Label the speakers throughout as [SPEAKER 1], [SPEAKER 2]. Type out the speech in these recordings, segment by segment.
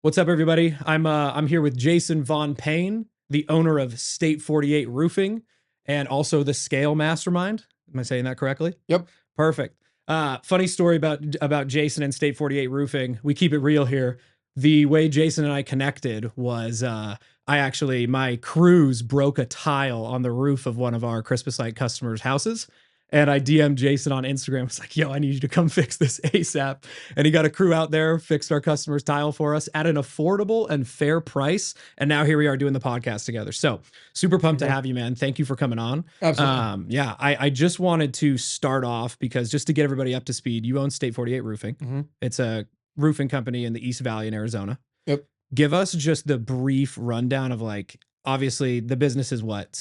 [SPEAKER 1] What's up, everybody? I'm here with Jason Von Payne, the owner of State 48 Roofing, and also the Scale Mastermind. Am I saying that correctly?
[SPEAKER 2] Yep.
[SPEAKER 1] Perfect. Funny story about Jason and State 48 Roofing. We keep it real here. The way Jason and I connected was my crews broke a tile on the roof of one of our Christmas light customers' houses. And I DM'd Jason on Instagram. It's like, yo, I need you to come fix this ASAP. And he got a crew out there, fixed our customer's tile for us at an affordable and fair price. And now here we are doing the podcast together. So super pumped to have you, man. Thank you for coming on.
[SPEAKER 2] Absolutely.
[SPEAKER 1] I just wanted to start off because just to get everybody up to speed, you own State 48 Roofing.
[SPEAKER 2] Mm-hmm.
[SPEAKER 1] It's a roofing company in the East Valley in Arizona.
[SPEAKER 2] Yep.
[SPEAKER 1] Give us just the brief rundown of obviously the business is what,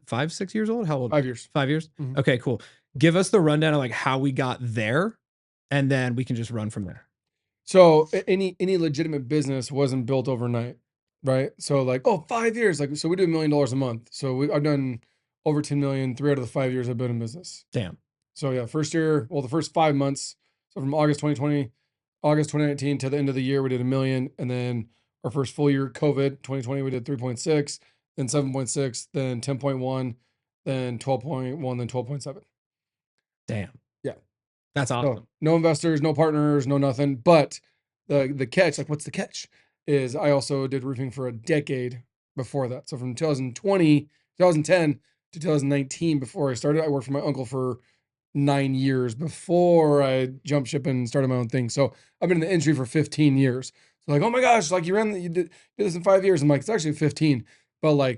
[SPEAKER 1] 5, 6 years old? How old?
[SPEAKER 2] 5 years.
[SPEAKER 1] 5 years?
[SPEAKER 2] Mm-hmm.
[SPEAKER 1] Okay, cool. Give us the rundown of how we got there, and then we can just run from there.
[SPEAKER 2] So any legitimate business wasn't built overnight, right? So 5 years, so we do $1 million a month. So I've done over 10 million, 3 out of the 5 years I've been in business.
[SPEAKER 1] Damn.
[SPEAKER 2] So yeah, the first 5 months. So from August 2020, August 2019 to the end of the year, we did $1 million. And then our first full year, COVID 2020, we did 3.6, then 7.6, then 10.1, then 12.1, then 12.7.
[SPEAKER 1] Damn.
[SPEAKER 2] Yeah.
[SPEAKER 1] That's awesome.
[SPEAKER 2] So, no investors, no partners, no nothing. But the catch, what's the catch? Is I also did roofing for a decade before that. So from 2010 to 2019, before I started, I worked for my uncle for 9 years before I jumped ship and started my own thing. So I've been in the industry for 15 years. So oh my gosh, you did this in 5 years. I'm like, it's actually 15, but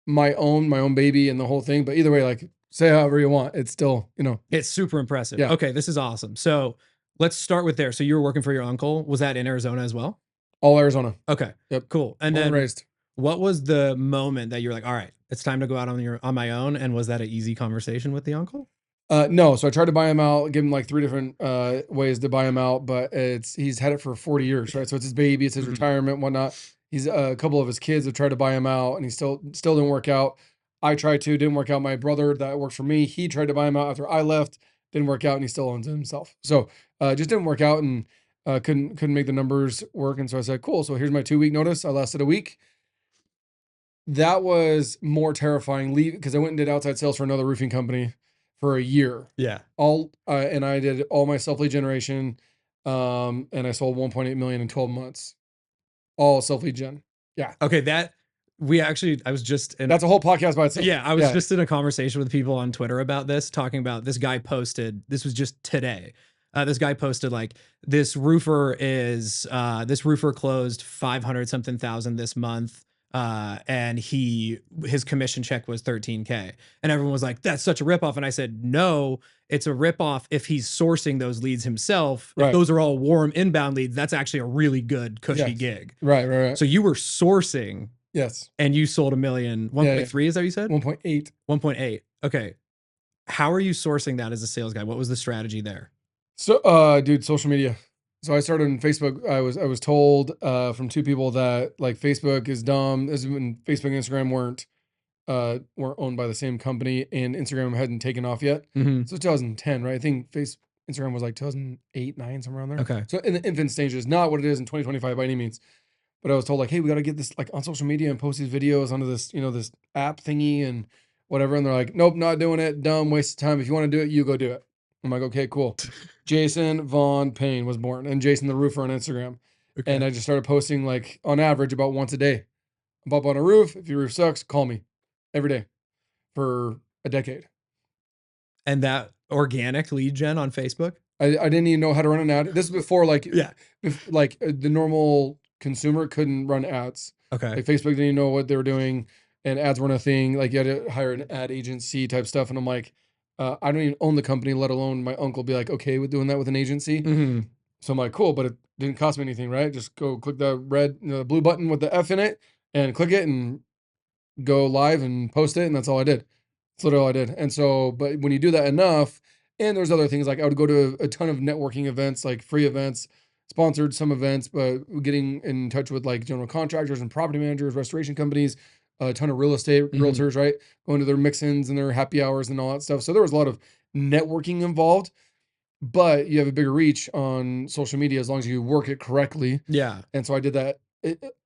[SPEAKER 2] my own baby and the whole thing. But either way, say however you want. It's still,
[SPEAKER 1] It's super impressive.
[SPEAKER 2] Yeah.
[SPEAKER 1] Okay, this is awesome. So let's start with there. So you were working for your uncle. Was that in Arizona as well?
[SPEAKER 2] All Arizona.
[SPEAKER 1] Okay.
[SPEAKER 2] Yep.
[SPEAKER 1] Cool. And
[SPEAKER 2] Born
[SPEAKER 1] then
[SPEAKER 2] raised.
[SPEAKER 1] What was the moment that you're like, all right, it's time to go out on my own? And was that an easy conversation with the uncle?
[SPEAKER 2] No. So I tried to buy him out, give him 3 different ways to buy him out, but he's had it for 40 years, right? So it's his baby, it's his retirement, whatnot. He's a couple of his kids have tried to buy him out, and he still didn't work out. I tried to, didn't work out. My brother that works for me, he tried to buy him out after I left, didn't work out, and he still owns it himself. So just didn't work out, and couldn't make the numbers work. And so I said, cool. So here's my 2-week notice. I lasted a week. That was more terrifying, because I went and did outside sales for another roofing company for a year.
[SPEAKER 1] Yeah.
[SPEAKER 2] And I did all my self-lead generation, and I sold 1.8 million in 12 months. All self-lead gen. Yeah.
[SPEAKER 1] Okay. I was just in.
[SPEAKER 2] That's a whole podcast by itself.
[SPEAKER 1] Yeah. I was just in a conversation with people on Twitter about this, talking about this guy posted, this was just today. This guy posted this roofer closed 500 something thousand this month. And his commission check was 13K, and everyone was like, that's such a ripoff. And I said, no, it's a ripoff if he's sourcing those leads himself.
[SPEAKER 2] Right.
[SPEAKER 1] If those are all warm inbound leads, that's actually a really good cushy gig.
[SPEAKER 2] Right.
[SPEAKER 1] So you were sourcing.
[SPEAKER 2] Yes.
[SPEAKER 1] And you sold $1 million, 1.3 is that what you said?
[SPEAKER 2] 1.8.
[SPEAKER 1] 1.8. Okay. How are you sourcing that as a sales guy? What was the strategy there?
[SPEAKER 2] So, dude, social media. So I started on Facebook. I was told from 2 people that Facebook is dumb. This is when Facebook and Instagram weren't owned by the same company, and Instagram hadn't taken off yet.
[SPEAKER 1] Mm-hmm.
[SPEAKER 2] So 2010, right? I think Instagram was 2008, 9, somewhere around there.
[SPEAKER 1] Okay.
[SPEAKER 2] So in the infant stages, not what it is in 2025 by any means. But I was told hey, we got to get this on social media and post these videos onto this, this app thingy and whatever. And they're like, nope, not doing it. Dumb, waste of time. If you want to do it, you go do it. I'm like, okay, cool. Jason Von Payne was born, and Jason the Roofer on Instagram. Okay. And I just started posting on average about once a day. I'm up on a roof. If your roof sucks, call me every day for a decade.
[SPEAKER 1] And that organic lead gen on Facebook?
[SPEAKER 2] I didn't even know how to run an ad. This is before the normal consumer couldn't run ads.
[SPEAKER 1] Okay.
[SPEAKER 2] Facebook didn't even know what they were doing, and ads weren't a thing. You had to hire an ad agency type stuff. And I'm like, I don't even own the company, let alone my uncle be okay with doing that with an agency.
[SPEAKER 1] Mm-hmm.
[SPEAKER 2] So I'm like, cool, but it didn't cost me anything, right? Just go click the blue button with the F in it and click it and go live and post it. And that's all I did. That's literally all I did. And so, but when you do that enough, and there's other things, I would go to a ton of networking events, free events, sponsored some events, but getting in touch with general contractors and property managers, restoration companies, a ton of real estate realtors, right? Going to their mix-ins and their happy hours and all that stuff. So there was a lot of networking involved, but you have a bigger reach on social media as long as you work it correctly.
[SPEAKER 1] Yeah.
[SPEAKER 2] And so I did that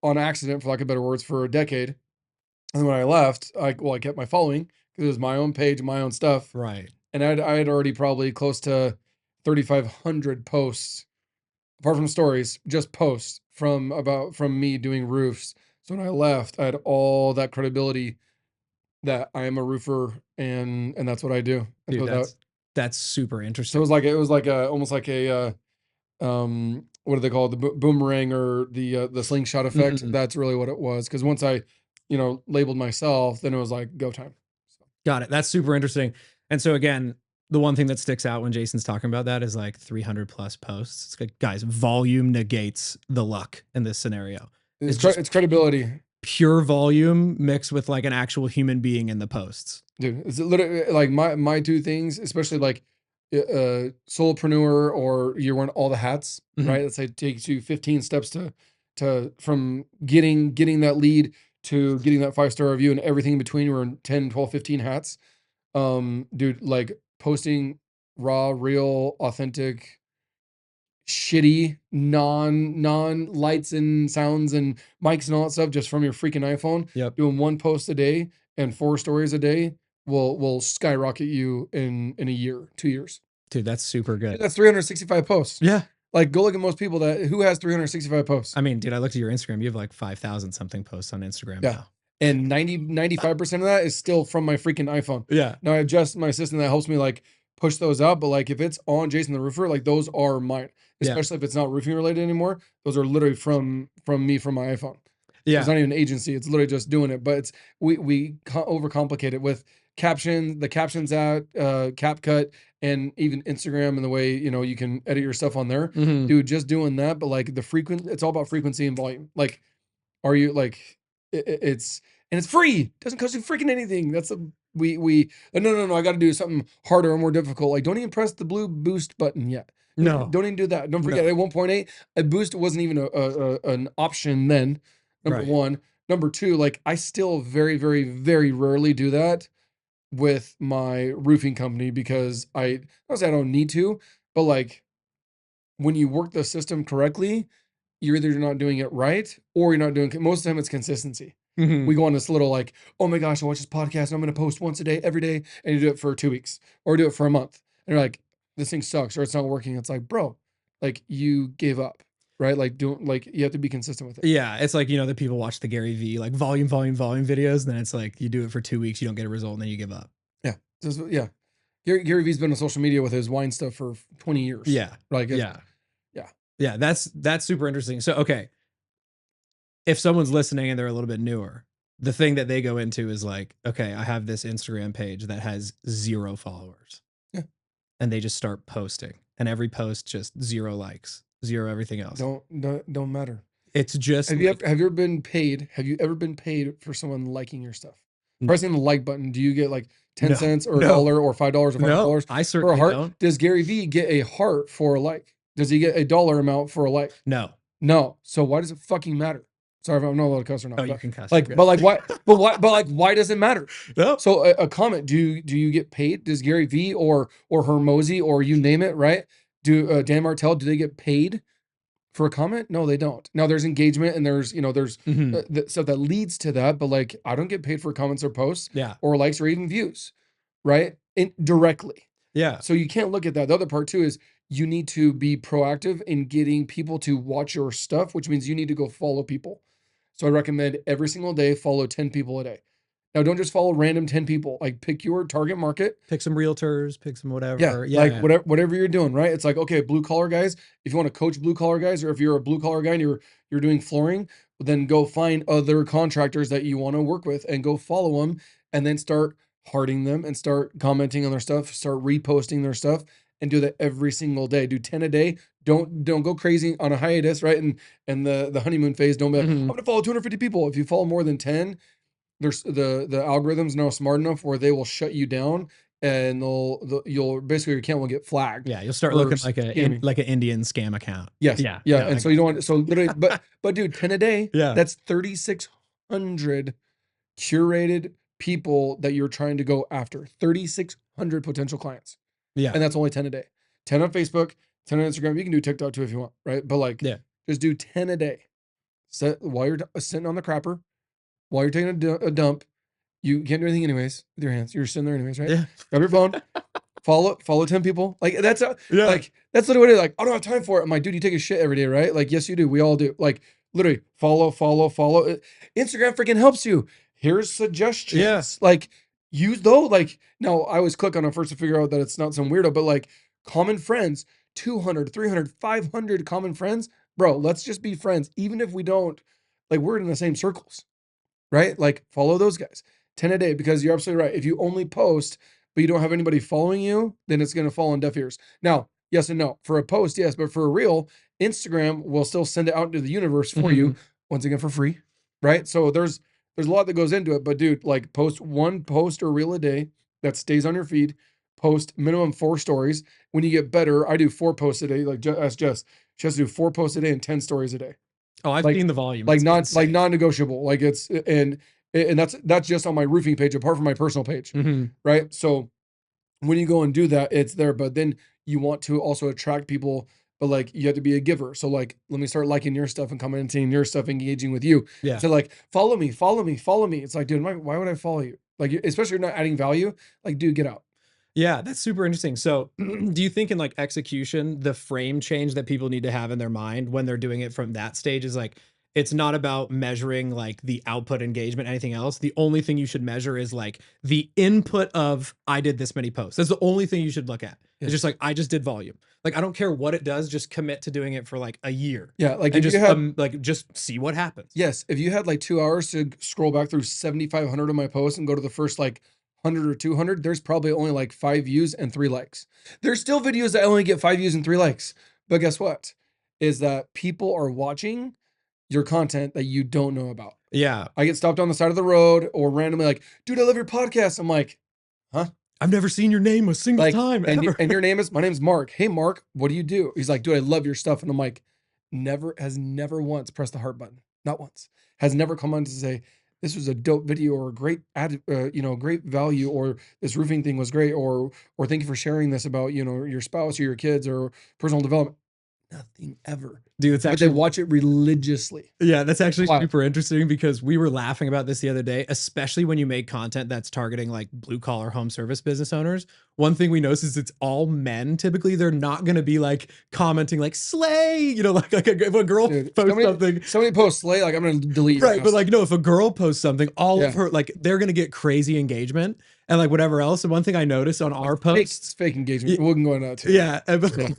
[SPEAKER 2] on accident, for lack of better words, for a decade. And then when I left, I kept my following because it was my own page, my own stuff.
[SPEAKER 1] Right.
[SPEAKER 2] And I had already probably close to 3,500 posts, apart from stories, just posts from me doing roofs. So when I left, I had all that credibility that I am a roofer and that's what I do. And
[SPEAKER 1] Dude,
[SPEAKER 2] so
[SPEAKER 1] that's super
[SPEAKER 2] so
[SPEAKER 1] interesting.
[SPEAKER 2] it was like a almost like a what do they call it? The boomerang or the slingshot effect.
[SPEAKER 1] Mhm.
[SPEAKER 2] That's really what it was. Because once I, labeled myself, then it was like go time. So,
[SPEAKER 1] Got it. That's super interesting. And so again, the one thing that sticks out when Jason's talking about that is like 300 plus posts. It's like, guys, volume negates the luck in this scenario. It's just
[SPEAKER 2] it's credibility,
[SPEAKER 1] pure volume mixed with like an actual human being in the posts.
[SPEAKER 2] dude. It's literally like my two things, especially like solopreneur or you're wearing all the hats,
[SPEAKER 1] Mhm.
[SPEAKER 2] right? Let's say it takes you 15 steps to from getting that lead to getting that 5-star review and everything in between. We're in 10, 12, 15 hats. Dude, like posting raw, real, authentic, shitty, non lights and sounds and mics and all that stuff just from your freaking iPhone,
[SPEAKER 1] Yep.
[SPEAKER 2] doing one post a day and 4 stories a day will skyrocket you in a year, 2 years.
[SPEAKER 1] Dude, that's super
[SPEAKER 2] Dude,
[SPEAKER 1] good.
[SPEAKER 2] that's 365 posts.
[SPEAKER 1] Yeah.
[SPEAKER 2] Like, go look at most people who has 365 posts.
[SPEAKER 1] I mean, dude, I looked at your Instagram. You have like 5,000 something posts on Instagram
[SPEAKER 2] Yeah.
[SPEAKER 1] now.
[SPEAKER 2] And 95% of that is still from my freaking iPhone.
[SPEAKER 1] Yeah.
[SPEAKER 2] Now I have just my assistant that helps me like push those out, but like if it's on Jason the Roofer, like those are mine.
[SPEAKER 1] Yeah.
[SPEAKER 2] Especially if it's not roofing related anymore. Those are literally from me from my iPhone. So it's
[SPEAKER 1] Yeah.
[SPEAKER 2] not even an agency. It's literally just doing it. But it's we overcomplicate it with the captions at CapCut and even Instagram and the way you can edit your stuff on there.
[SPEAKER 1] Mhm.
[SPEAKER 2] Dude, just doing that. But like it's all about frequency and volume. Like, are you like it's and it's free. Doesn't cost you freaking anything. That's a we no, I got to do something harder or more difficult. Like, don't even press the blue boost button yet.
[SPEAKER 1] No.
[SPEAKER 2] Don't even do that. Don't forget
[SPEAKER 1] No.
[SPEAKER 2] at 1.8, a boost wasn't even an option then. Number
[SPEAKER 1] Right.
[SPEAKER 2] one. Number two, like I still very, very, very rarely do that with my roofing company because I don't say I don't need to, but like when you work the system correctly, you're either not doing it right or you're not doing most of the time it's consistency.
[SPEAKER 1] Mhm.
[SPEAKER 2] We go on this little like, oh my gosh, I watch this podcast and I'm going to post once a day, every day. And you do it for 2 weeks or do it for a month. And you're like, this thing sucks or it's not working. It's like, bro, like you gave up, right? Like you have to be consistent with it.
[SPEAKER 1] Yeah, it's like, the people watch the Gary V like volume, volume, volume videos, and then it's like you do it for 2 weeks, you don't get a result, and then you give up.
[SPEAKER 2] Yeah. Yeah. Gary V's been on social media with his wine stuff for 20 years.
[SPEAKER 1] Yeah.
[SPEAKER 2] Like,
[SPEAKER 1] Yeah.
[SPEAKER 2] yeah.
[SPEAKER 1] Yeah, that's super interesting. So, okay, if someone's listening and they're a little bit newer, the thing that they go into is like, okay, I have this Instagram page that has 0 followers.
[SPEAKER 2] Yeah.
[SPEAKER 1] And they just start posting, and every post just 0 likes, 0 everything else.
[SPEAKER 2] Don't matter.
[SPEAKER 1] It's just
[SPEAKER 2] Have
[SPEAKER 1] like,
[SPEAKER 2] you ever been paid? Have you ever been paid for someone liking your stuff?
[SPEAKER 1] N-
[SPEAKER 2] Pressing the like button, do you get like 10
[SPEAKER 1] no,
[SPEAKER 2] cents or a
[SPEAKER 1] no,
[SPEAKER 2] dollar or $5 or
[SPEAKER 1] no,
[SPEAKER 2] $5
[SPEAKER 1] I
[SPEAKER 2] for a
[SPEAKER 1] certainly
[SPEAKER 2] heart?
[SPEAKER 1] don't.
[SPEAKER 2] Does Gary Vee get a heart for a like? Does he get a dollar amount for a like?
[SPEAKER 1] No.
[SPEAKER 2] No. So why does it fucking matter? Sorry if I'm not allowed to cuss or not.
[SPEAKER 1] Oh, you
[SPEAKER 2] But
[SPEAKER 1] can cuss.
[SPEAKER 2] like, but like why? But like why does it matter?
[SPEAKER 1] No.
[SPEAKER 2] So a comment, do you get paid? Does Gary Vee or Hermosi or you name it, right? Do Dan Martell, do they get paid for a comment? No, they don't. Now there's engagement and there's
[SPEAKER 1] Mhm.
[SPEAKER 2] the stuff that leads to that, but like I don't get paid for comments or posts
[SPEAKER 1] Yeah.
[SPEAKER 2] or likes or even views, right? Directly.
[SPEAKER 1] Yeah.
[SPEAKER 2] So you can't look at that. The other part too is you need to be proactive in getting people to watch your stuff, which means you need to go follow people. So I recommend every single day follow 10 people a day. Now don't just follow random 10 people. Like pick your target market.
[SPEAKER 1] Pick some realtors, pick some
[SPEAKER 2] Yeah,
[SPEAKER 1] whatever. Yeah.
[SPEAKER 2] like
[SPEAKER 1] Yeah.
[SPEAKER 2] whatever you're doing, right? It's like, okay, blue collar guys, if you want to coach blue collar guys, or if you're a blue collar guy and you're doing flooring, then go find other contractors that you want to work with and go follow them and then start hearting them and start commenting on their stuff, start reposting their stuff and do that every single day. Do 10 a day. Don't go crazy on a hiatus, right? And the honeymoon phase, don't be like, I'm
[SPEAKER 1] Mhm.
[SPEAKER 2] gonna follow 250 people. If you follow more than 10, there's the algorithms now smart enough where they will shut you down and you'll basically your account will get flagged
[SPEAKER 1] Yeah, you'll start
[SPEAKER 2] for
[SPEAKER 1] looking like
[SPEAKER 2] scamming.
[SPEAKER 1] like an Indian scam account.
[SPEAKER 2] Yes.
[SPEAKER 1] Yeah.
[SPEAKER 2] Yeah.
[SPEAKER 1] Yeah.
[SPEAKER 2] And
[SPEAKER 1] I
[SPEAKER 2] so you
[SPEAKER 1] got
[SPEAKER 2] don't
[SPEAKER 1] you.
[SPEAKER 2] want so literally but dude, 10 a day,
[SPEAKER 1] Yeah.
[SPEAKER 2] that's 3,600 curated people that you're trying to go after. 3,600 potential clients.
[SPEAKER 1] Yeah.
[SPEAKER 2] And that's only 10 a day. 10 on Facebook, 10 on Instagram. You can do TikTok too if you want, right? But like,
[SPEAKER 1] Yeah.
[SPEAKER 2] just do 10 a day. Set while you're sitting on the crapper, while you're taking a dump. You can't do anything anyways with your hands. You're sitting there anyways, right?
[SPEAKER 1] Yeah.
[SPEAKER 2] Grab your phone, follow 10 people. Like that's
[SPEAKER 1] Yeah.
[SPEAKER 2] that's literally what it is. Like, I don't have time for it. I'm like, dude, you take a shit every day, right? Like, yes, you do. We all do. Like, literally follow. Instagram freaking helps you. Here's suggestions.
[SPEAKER 1] Yeah.
[SPEAKER 2] Like, use those. Like, now I always click on it first to figure out that it's not some weirdo, but like common friends, 200, 300, 500 common friends. Bro, let's just be friends. Even if we don't, like, we're in the same circles, right? Like, follow those guys. 10 a day, because you're absolutely right. If you only post, but you don't have anybody following you, then it's going to fall on deaf ears. Now, yes and no. For a post, yes, but for a reel, Instagram will still send it out into the universe for you, once again, for free, right? So there's a lot that goes into it, but dude, like, post one post or reel a day that stays on your feed. Post minimum 4 stories. When you get better, I do 4 posts a day. Like, ask Jess. She has to do 4 posts a day and 10 stories a day.
[SPEAKER 1] Oh, I've
[SPEAKER 2] Like,
[SPEAKER 1] seen the volume.
[SPEAKER 2] like
[SPEAKER 1] It's
[SPEAKER 2] not
[SPEAKER 1] insane.
[SPEAKER 2] like non-negotiable. Like, it's and that's just on my roofing page, apart from my personal page, right? So when you go and do that, it's there. But then you want to also attract people, but like, you have to be a giver. So like, let me start liking your stuff and commenting your stuff, engaging with you.
[SPEAKER 1] Yeah.
[SPEAKER 2] So like, follow me. It's like, dude, why would I follow you? Like, especially if you're not adding value. Like, dude, get out.
[SPEAKER 1] Yeah, that's super interesting. So, do you think in like execution, the frame change that people need to have in their mind when they're doing it from that stage is like, it's not about measuring like the output, engagement, anything else. The only thing you should measure is like the input of I did this many posts. That's the only thing you should look at. It's just like I just did volume. Like I don't care what it does, just commit to doing it for like a year.
[SPEAKER 2] Yeah, like
[SPEAKER 1] And
[SPEAKER 2] if
[SPEAKER 1] just
[SPEAKER 2] you had
[SPEAKER 1] like just see what happens.
[SPEAKER 2] yes, if you had like 2 hours to scroll back through 7,500 of my posts and go to the first like 100 or 200, there's probably only like 5 views and 3 likes. There's still videos that only get 5 views and 3 likes. But guess what? Is that people are watching your content that you don't know about.
[SPEAKER 1] Yeah.
[SPEAKER 2] I get stopped on the side of the road or randomly like, dude, I love your podcast. I'm like, huh?
[SPEAKER 1] I've never seen your name a single
[SPEAKER 2] Like,
[SPEAKER 1] time ever.
[SPEAKER 2] and your name is, my name's Mark. Hey, Mark, what do you do? He's like, dude, I love your stuff. And I'm like, never once pressed the heart button. Not once. Has never come on to say, this was a dope video or a great ad, great value, or this roofing thing was great, or thank you for sharing this about, your spouse or your kids or personal development. Nothing ever.
[SPEAKER 1] Dude, it's
[SPEAKER 2] But
[SPEAKER 1] actually
[SPEAKER 2] they watch it religiously.
[SPEAKER 1] Yeah, that's actually
[SPEAKER 2] Wow.
[SPEAKER 1] super interesting because we were laughing about this the other day, especially when you make content that's targeting like blue collar home service business owners. One thing we notice is it's all men. Typically, they're not going to be like commenting like slay, like if a girl
[SPEAKER 2] Dude,
[SPEAKER 1] posts something.
[SPEAKER 2] somebody posts slay, like, I'm going to delete your
[SPEAKER 1] Right, but
[SPEAKER 2] ass.
[SPEAKER 1] like no, if a girl posts something, all
[SPEAKER 2] Yeah.
[SPEAKER 1] of her like they're gonna get crazy engagement and like whatever else. And one thing I noticed on our posts,
[SPEAKER 2] It's fake engagement. We can go into that too.
[SPEAKER 1] yeah,
[SPEAKER 2] Yeah.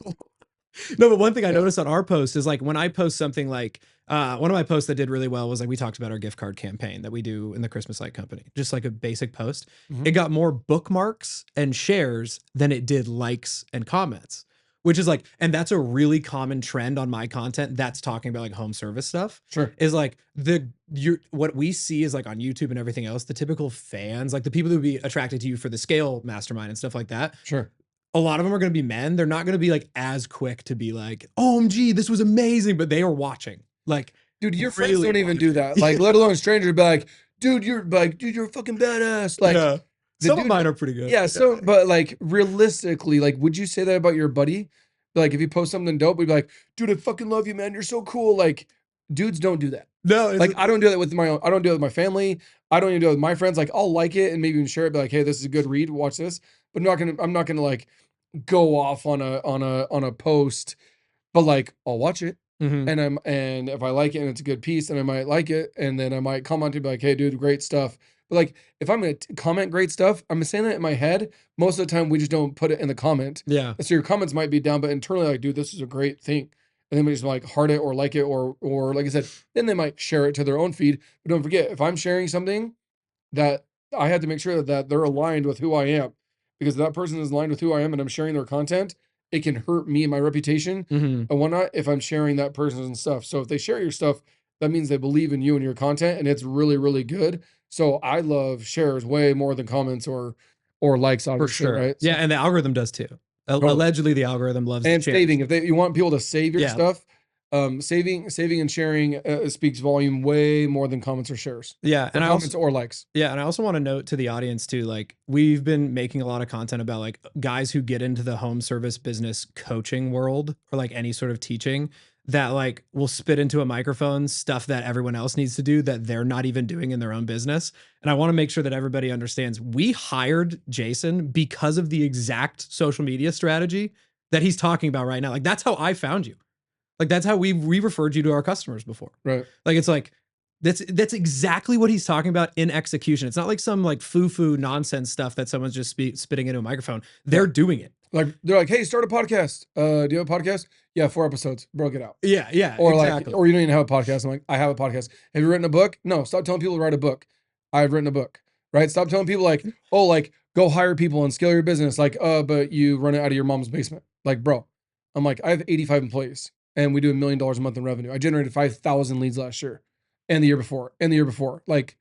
[SPEAKER 1] no, but one thing I noticed on our post is like when I post something like one of my posts that did really well was like we talked about our gift card campaign that we do in the Christmas light company, just like a basic post. It got more bookmarks and shares than it did likes and comments, which is like, and that's a really common trend on my content that's talking about like home service stuff.
[SPEAKER 2] Sure.
[SPEAKER 1] Is like what we see is like on YouTube and everything else, the typical fans, like the people who would be attracted to you for the scale mastermind and stuff like that.
[SPEAKER 2] Sure.
[SPEAKER 1] A lot of them are going to be men. They're not going to be like as quick to be like, OMG, this was amazing. But they are watching. Like,
[SPEAKER 2] Dude, your friends
[SPEAKER 1] really
[SPEAKER 2] don't even do that. Like, let alone strangers be like, dude, you're a fucking badass. Like,
[SPEAKER 1] yeah.
[SPEAKER 2] the
[SPEAKER 1] Some of
[SPEAKER 2] dude-
[SPEAKER 1] mine are pretty good.
[SPEAKER 2] yeah. So, but like, realistically, like, would you say that about your buddy? Like, if you post something dope, we'd be like, dude, I fucking love you, man. You're so cool. Like, dudes don't do that.
[SPEAKER 1] No,
[SPEAKER 2] Like, I don't do that with I don't do it with my family. I don't even do it with my friends. Like, I'll like it and maybe even share it. Be like, hey, this is a good read. Watch this. But I'm not gonna like go off on a post. But like, I'll watch it. And if I like it and it's a good piece, then I might like it, and then I might comment to be like, hey, dude, great stuff. But like, if I'm gonna comment great stuff, I'm saying that in my head. Most of the time, we just don't put it in the comment.
[SPEAKER 1] Yeah.
[SPEAKER 2] So your comments might be down, but internally, like, dude, this is a great thing. And then we just like heart it or like it, or like I said, then they might share it to their own feed. But don't forget, if I'm sharing something, that I have to make sure that they're aligned with who I am, because if that person is aligned with who I am and I'm sharing their content, it can hurt me and my reputation and whatnot if I'm sharing that person's stuff. So if they share your stuff, that means they believe in you and your content, and it's really, really good. So I love shares way more than comments or likes, obviously,
[SPEAKER 1] For sure.
[SPEAKER 2] right?
[SPEAKER 1] Yeah, and the algorithm does too. Allegedly, the algorithm loves
[SPEAKER 2] And
[SPEAKER 1] shares.
[SPEAKER 2] saving. If you want people to save your
[SPEAKER 1] Yeah.
[SPEAKER 2] stuff, Saving and sharing speaks volume way more than comments or shares,
[SPEAKER 1] Yeah.
[SPEAKER 2] or comments or likes.
[SPEAKER 1] Yeah, and I also want to note to the audience too, like we've been making a lot of content about like guys who get into the home service business coaching world or like any sort of teaching that like will spit into a microphone stuff that everyone else needs to do that they're not even doing in their own business. And I want to make sure that everybody understands we hired Jason because of the exact social media strategy that he's talking about right now. Like that's how I found you. Like that's how we referred you to our customers before.
[SPEAKER 2] Right.
[SPEAKER 1] Like it's like that's exactly what he's talking about in execution. It's not like some like foo-foo nonsense stuff that someone's just spitting into a microphone. They're doing it.
[SPEAKER 2] Like they're like, hey, start a podcast. Do you have a podcast? Yeah, 4 episodes. Bro, get out.
[SPEAKER 1] Yeah, yeah,
[SPEAKER 2] Or
[SPEAKER 1] exactly.
[SPEAKER 2] like, or you don't even have a podcast. I'm like, I have a podcast. Have you written a book? No, stop telling people to write a book. I've written a book. Right? Stop telling people like, oh, like go hire people and scale your business. Like, but you run it out of your mom's basement. Like, bro, I'm like, I have 85 employees and we do $1 million a month in revenue. I generated 5,000 leads last year and the year before and the year before. Like,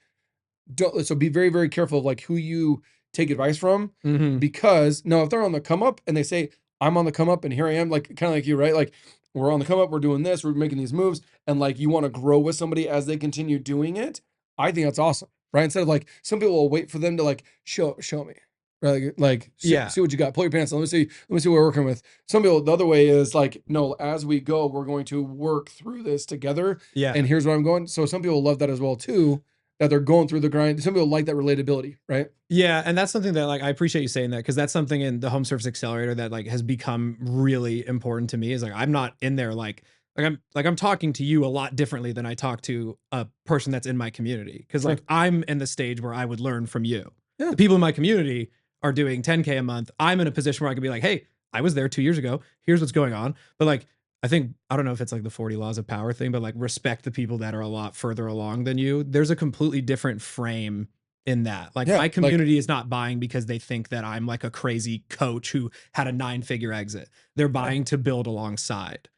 [SPEAKER 2] so be very, very careful of like who you take advice from, because no, if they're on the come up and they say, I'm on the come up and here I am, like kind of like you, right? Like we're on the come up, we're doing this, we're making these moves, and like you want to grow with somebody as they continue doing it. I think that's awesome, right? Instead of like some people will wait for them to like show me, right? Like
[SPEAKER 1] Yeah.
[SPEAKER 2] see what you got, pull your pants on. Let me see what we're working with. Some people, the other way is like, no, as we go, we're going to work through this together.
[SPEAKER 1] Yeah.
[SPEAKER 2] And here's where I'm going. So some people love that as well too, that they're going through the grind. Some people like that relatability, right?
[SPEAKER 1] Yeah, and that's something that like I appreciate you saying that because that's something in the Home Service Accelerator that like has become really important to me. Is like I'm not in there I'm talking to you a lot differently than I talk to a person that's in my community because like I'm in the stage where I would learn from you.
[SPEAKER 2] Yeah.
[SPEAKER 1] The people in my community are doing 10K a month. I'm in a position where I could be like, hey, I was there 2 years ago. Here's what's going on. But like I think I don't know if it's like the 40 laws of power thing, but like respect the people that are a lot further along than you. There's a completely different frame in that. Like my community is not buying because they think that I'm like a crazy coach who had a 9-figure exit. They're buying to build alongside.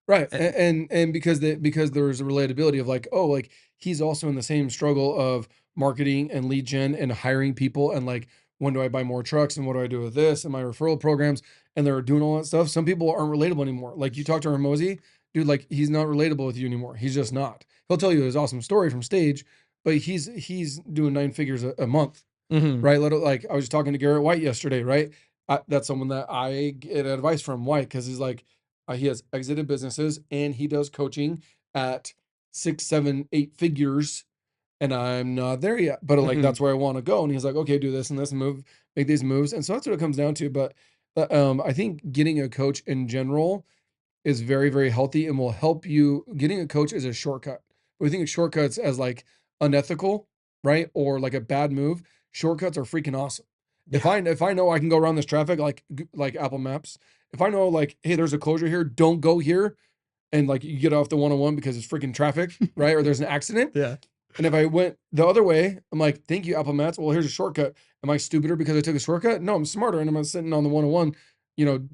[SPEAKER 2] Right. And because there's a relatability of like, oh, like he's also in the same struggle of marketing and lead gen and hiring people and like when do I buy more trucks and what do I do with this and my referral programs, and they're doing all that stuff. Some people aren't relatable anymore. Like you talk to Ramosi, dude, like he's not relatable with you anymore. He's just not. He'll tell you his awesome story from stage, but he's doing 9 figures a month. Right? Like I was just talking to Garrett White yesterday, right? That's someone that I get advice from. Why? Because he's like, he has exited businesses and he does coaching at 6, 7, 8 figures, and I'm not there yet. But like that's where I want to go. And he's like, okay, do this and this, and make these moves. And so that's what it comes down to. But I think getting a coach in general is very, very healthy and will help you. Getting a coach is a shortcut. We think of shortcuts as like unethical, right? Or like a bad move. Shortcuts are freaking awesome. Yeah. If I know I can go around this traffic like Apple Maps, if I know like, hey, there's a closure here, don't go here, and like you get off the 101 because it's freaking traffic, right? Or there's an accident.
[SPEAKER 1] Yeah.
[SPEAKER 2] And if I went the other way, I'm like, thank you, Apple Maps. Well, here's a shortcut. Am I stupider because I took a shortcut? No, I'm smarter, and I'm sitting on the 101,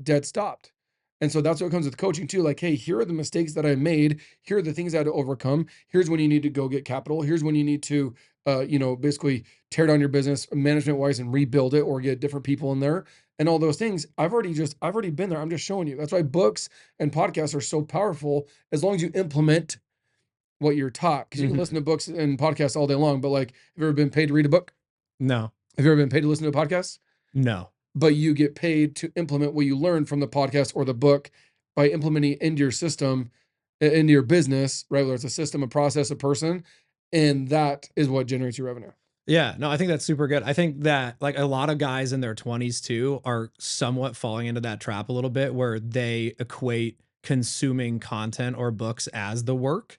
[SPEAKER 2] dead stopped. And so that's what comes with coaching too. Like, hey, here are the mistakes that I made. Here are the things I had to overcome. Here's when you need to go get capital. Here's when you need to, basically tear down your business management wise and rebuild it or get different people in there and all those things. I've already been there. I'm just showing you. That's why books and podcasts are so powerful as long as you implement what you're taught. Because you can listen to books and podcasts all day long, but like, have you ever been paid to read a book?
[SPEAKER 1] No.
[SPEAKER 2] Have you ever been paid to listen to a podcast?
[SPEAKER 1] No.
[SPEAKER 2] But you get paid to implement what you learn from the podcast or the book by implementing it into your system, into your business, right? Whether it's a system, a process, a person, and that is what generates your revenue.
[SPEAKER 1] Yeah, no, I think that's super good. I think that like a lot of guys in their 20s too are somewhat falling into that trap a little bit where they equate consuming content or books as the work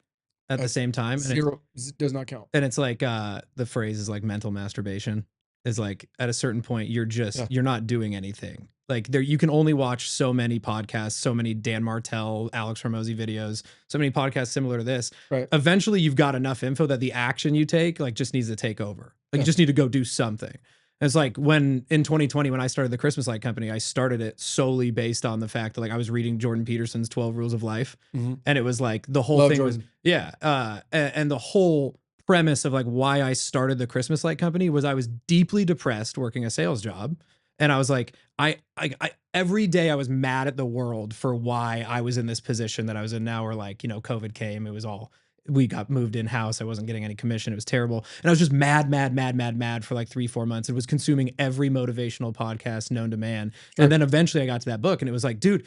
[SPEAKER 1] at the same time.
[SPEAKER 2] Zero does not count.
[SPEAKER 1] And it's like the phrase is like mental masturbation is like at a certain point you're not doing anything. Like there you can only watch so many podcasts, so many Dan Martell, Alex Hormozi videos, so many podcasts similar to this.
[SPEAKER 2] Right.
[SPEAKER 1] Eventually you've got enough info that the action you take like just needs to take over. Like you just need to go do something. And it's like when in 2020, when I started the Christmas light company, I started it solely based on the fact that like I was reading Jordan Peterson's 12 Rules of Life. And it was like the whole thing was, and the whole premise of like why I started the Christmas light company was I was deeply depressed working a sales job. And I was like, I every day I was mad at the world for why I was in this position that I was in now, where like, you know, COVID came, it was all, we got moved in house. I wasn't getting any commission. It was terrible. And I was just mad for like 3-4 months. It was consuming every motivational podcast known to man.
[SPEAKER 2] Sure.
[SPEAKER 1] And then eventually I got to that book and it was like, dude,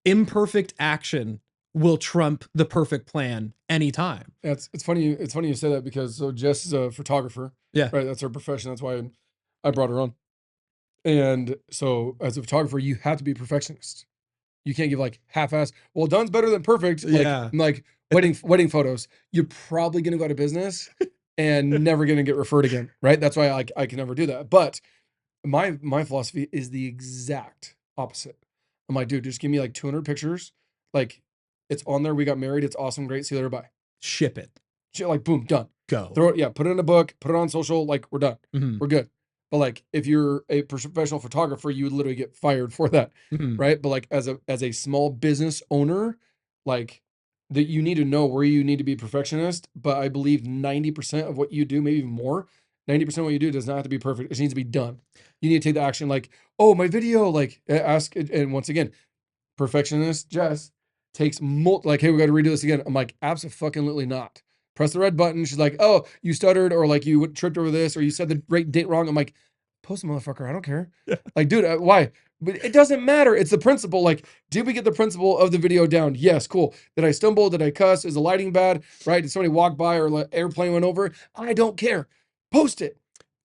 [SPEAKER 1] imperfect action will trump the perfect plan anytime.
[SPEAKER 2] Yeah, it's funny. It's funny you say that, because so Jess is a photographer.
[SPEAKER 1] Yeah.
[SPEAKER 2] Right. That's her profession. That's why I brought her on. And so as a photographer, you have to be a perfectionist. You can't give like half-ass. Well, done's better than perfect.
[SPEAKER 1] Yeah.
[SPEAKER 2] Like wedding photos. You're probably gonna go out of business and never gonna get referred again. Right. That's why I can never do that. But my philosophy is the exact opposite. I'm like, dude, just give me like 200 pictures. Like, it's on there. We got married. It's awesome. Great. See you later. Bye.
[SPEAKER 1] Ship it.
[SPEAKER 2] Shit, like, boom, done.
[SPEAKER 1] Go.
[SPEAKER 2] Throw it. Yeah. Put it in a book. Put it on social. Like, we're done.
[SPEAKER 1] Mhm.
[SPEAKER 2] We're good. But like, if you're a professional photographer, you would literally get fired for that.
[SPEAKER 1] Mhm.
[SPEAKER 2] Right. But like, as a small business owner, like, that you need to know where you need to be a perfectionist. But I believe 90% of what you do, maybe even more, 90% of what you do does not have to be perfect. It needs to be done. You need to take the action. Like, oh, my video, like, ask. And once again, perfectionist Jess takes like, hey, we got to redo this again. I'm like, absolutely not. Press the red button. She's like, oh, you stuttered, or like you tripped over this, or you said the right date wrong. I'm like, post a motherfucker. I don't care. Like, dude, why? But it doesn't matter. It's the principle. Like, did we get the principle of the video down? Yes, cool. Did I stumble? Did I cuss? Is the lighting bad? Right? Did somebody walk by, or like airplane went over? I don't care. Post it.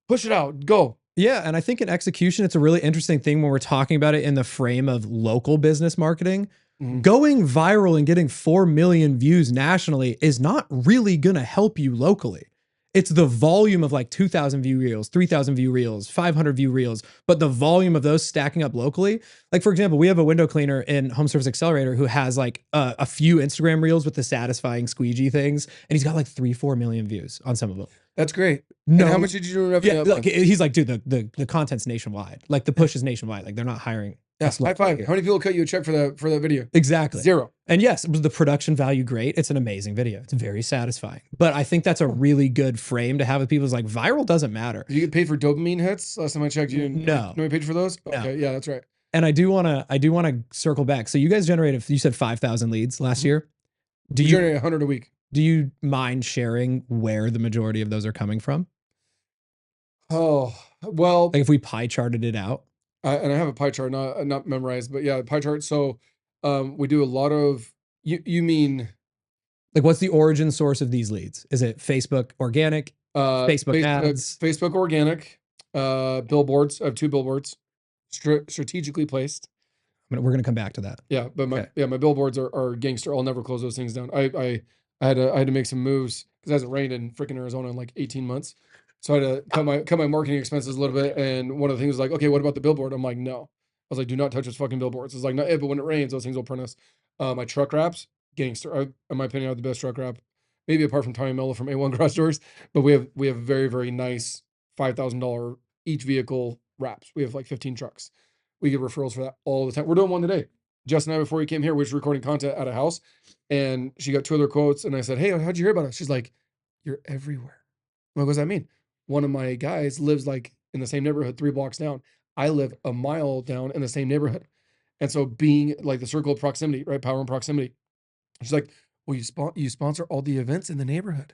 [SPEAKER 2] Push it out. Go.
[SPEAKER 1] Yeah. And I think in execution, it's a really interesting thing when we're talking about it in the frame of local business marketing.
[SPEAKER 2] Mhm.
[SPEAKER 1] Going viral and getting 4 million views nationally is not really going to help you locally. It's the volume of like 2,000 view reels, 3,000 view reels, 500 view reels, but the volume of those stacking up locally. Like, for example, we have a window cleaner in Home Service Accelerator who has like a few Instagram reels with the satisfying squeegee things, and he's got like 3-4 million views on some of them.
[SPEAKER 2] That's great.
[SPEAKER 1] No,
[SPEAKER 2] and how much did you do in revenue?
[SPEAKER 1] yeah, like, he's like, dude, the content's nationwide. Like, the push is nationwide. Like, they're not hiring.
[SPEAKER 2] Yeah, high five. How many people cut you a check for that video?
[SPEAKER 1] Exactly.
[SPEAKER 2] 0.
[SPEAKER 1] And yes, was the production value great? It's an amazing video. It's very satisfying. But I think that's a really good frame to have with people. Is like, viral doesn't matter.
[SPEAKER 2] Did you get paid for dopamine hits? Last time I checked, you didn't.
[SPEAKER 1] No.
[SPEAKER 2] Nobody paid for those?
[SPEAKER 1] No.
[SPEAKER 2] Okay, yeah, that's right.
[SPEAKER 1] And I do want to circle back. So you guys generated, you said 5,000 leads last year.
[SPEAKER 2] You generate 100 a week.
[SPEAKER 1] Do you mind sharing where the majority of those are coming from?
[SPEAKER 2] Oh, well,
[SPEAKER 1] Like, if we pie charted it out.
[SPEAKER 2] and I have a pie chart, not memorized, but yeah, pie chart. So, we do a lot of. You mean
[SPEAKER 1] Like, what's the origin source of these leads? Is it Facebook organic, Facebook ads?
[SPEAKER 2] Facebook organic, billboards. I have 2 billboards, strategically placed.
[SPEAKER 1] I mean, we're going to come back to that.
[SPEAKER 2] Yeah, but my billboards are gangster. I'll never close those things down. I had to make some moves because it hasn't rained in freaking Arizona in like 18 months. So I had to cut my marketing expenses a little bit. And one of the things was like, okay, what about the billboard? I'm like, no. I was like, do not touch those fucking billboards. It's like, no, but when it rains, those things will print us. My truck wraps, gangster. In my opinion, I have the best truck wrap, maybe apart from Tommy Mello from A1 Garage Doors. But we have very, very nice $5,000 each vehicle wraps. We have like 15 trucks. We get referrals for that all the time. We're doing one today. Jess and I, before we came here, we were recording content at a house, and she got 2 other quotes. And I said, hey, how'd you hear about us? She's like, you're everywhere. I'm like, what does that mean? One of my guys lives like in the same neighborhood 3 blocks down. I live a mile down in the same neighborhood. And so being like the circle of proximity, right? Power and proximity. She's like, well, you sponsor all the events in the neighborhood.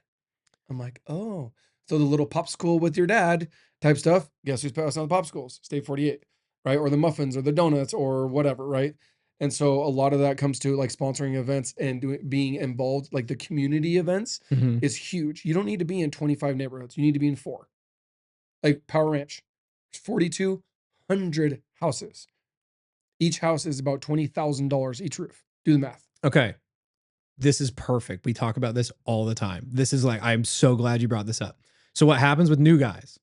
[SPEAKER 2] I'm like, oh, so the little popsicle with your dad type stuff. Guess who's passing on the popsicles? State 48, right? Or the muffins or the donuts or whatever, right? And so a lot of that comes to like sponsoring events and being involved, like the community events is huge. You don't need to be in 25 neighborhoods. You need to be in 4. Like Power Ranch, 4,200 houses. Each house is about $20,000 each roof. Do the math.
[SPEAKER 1] Okay. This is perfect. We talk about this all the time. This is like, I'm so glad you brought this up. So what happens with new guys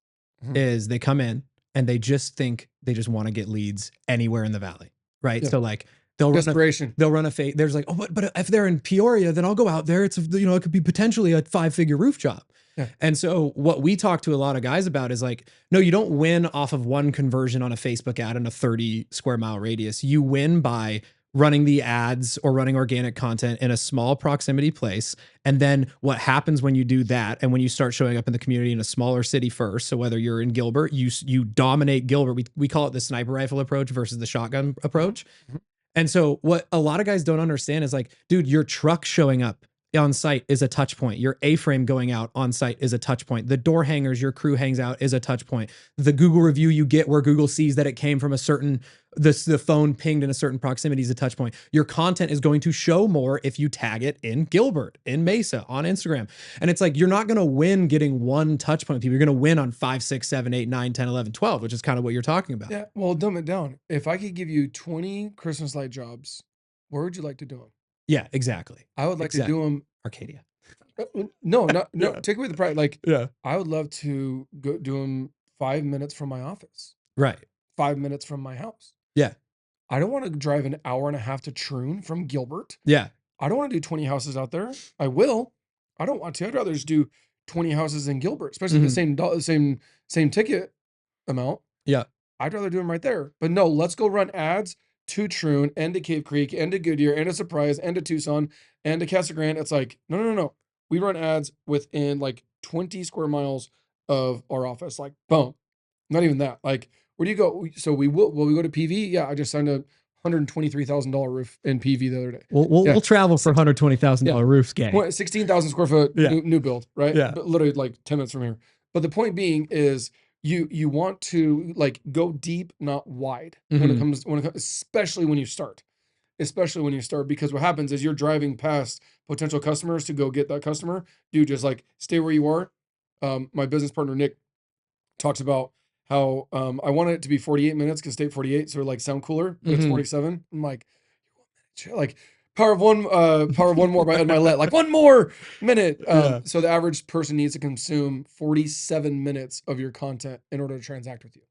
[SPEAKER 1] is they come in and they just think they just want to get leads anywhere in the valley, right? Yeah. So like they'll run a fake. There's like, oh, but if they're in Peoria, then I'll go out there. It's, you know, it could be potentially a 5-figure roof job. Yeah. And so what we talk to a lot of guys about is like, no, you don't win off of one conversion on a Facebook ad in a 30 square mile radius. You win by running the ads or running organic content in a small proximity place. And then what happens when you do that, and when you start showing up in the community in a smaller city first, so whether you're in Gilbert, you dominate Gilbert. We call it the sniper rifle approach versus the shotgun approach.
[SPEAKER 2] Mhm.
[SPEAKER 1] And so what a lot of guys don't understand is like, dude, your truck showing up on site is a touch point. Your A-frame going out on site is a touch point. The door hangers your crew hangs out is a touch point. The Google review you get where Google sees that it came from a certain, the phone pinged in a certain proximity is a touch point. Your content is going to show more if you tag it in Gilbert, in Mesa, on Instagram. And it's like, you're not going to win getting one touch point with people. You're going to win on 5, 6, 7, 8, 9, 10, 11, 12, which is kind of what you're talking about.
[SPEAKER 2] Yeah. Well, dumb it down. If I could give you 20 Christmas light jobs, where would you like to do them?
[SPEAKER 1] Yeah, exactly.
[SPEAKER 2] I would like to do them.
[SPEAKER 1] Arcadia.
[SPEAKER 2] No, no.
[SPEAKER 1] Yeah.
[SPEAKER 2] Take away the pride. Like,
[SPEAKER 1] Yeah.
[SPEAKER 2] I would love to go do them 5 minutes from my office,
[SPEAKER 1] Right.
[SPEAKER 2] 5 minutes from my house.
[SPEAKER 1] Yeah.
[SPEAKER 2] I don't want to drive an hour and a half to Troon from Gilbert.
[SPEAKER 1] Yeah.
[SPEAKER 2] I don't want to do 20 houses out there. I will. I don't want to. I'd rather just do 20 houses in Gilbert, especially the same ticket amount.
[SPEAKER 1] Yeah.
[SPEAKER 2] I'd rather do them right there. But no, let's go run ads to Troon and to Cave Creek and to Goodyear and to Surprise and to Tucson and to Casa Grande. It's like, no. We run ads within like 20 square miles of our office. Like, boom. Not even that. Like, where do you go? So will we go to PV? Yeah, I just signed a $123,000 roof in PV the other day.
[SPEAKER 1] We'll travel for $120,000 roofs, gang.
[SPEAKER 2] 16,000 square foot new build, right?
[SPEAKER 1] Yeah.
[SPEAKER 2] But literally like 10 minutes from here. But the point being is you want to like go deep, not wide when it comes, especially when you start. Because what happens is you're driving past potential customers to go get that customer. Dude, just like stay where you are. My business partner, Nick, talks about how I wanted it to be 48 minutes because state 48, so like sound cooler, but it's 47. I'm like power of one more in my let, like 1 more minute. So the average person needs to consume 47 minutes of your content in order to transact with you.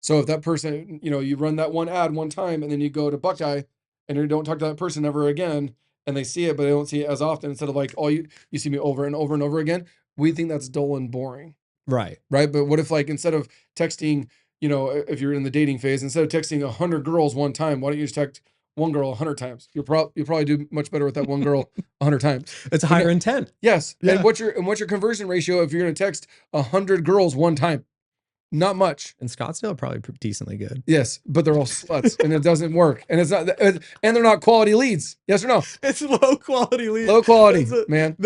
[SPEAKER 2] So if that person, you run that one ad one time and then you go to Buckeye and you don't talk to that person ever again, and they see it, but they don't see it as often, instead of like, oh, you see me over and over and over again, we think that's dull and boring.
[SPEAKER 1] Right.
[SPEAKER 2] But what if, like, instead of texting, if you're in the dating phase, instead of texting 100 girls one time, why don't you just text one girl 100 times? You'll probably do much better with that one girl 100 times.
[SPEAKER 1] It's higher intent.
[SPEAKER 2] Yes.
[SPEAKER 1] Yeah.
[SPEAKER 2] And what's your conversion ratio if you're going to text 100 girls one time? Not much.
[SPEAKER 1] In Scottsdale, probably decently good.
[SPEAKER 2] Yes, but they're all sluts, and it doesn't work. And it's not, and they're not quality leads. Yes or no?
[SPEAKER 1] It's low quality leads.
[SPEAKER 2] Low quality, man.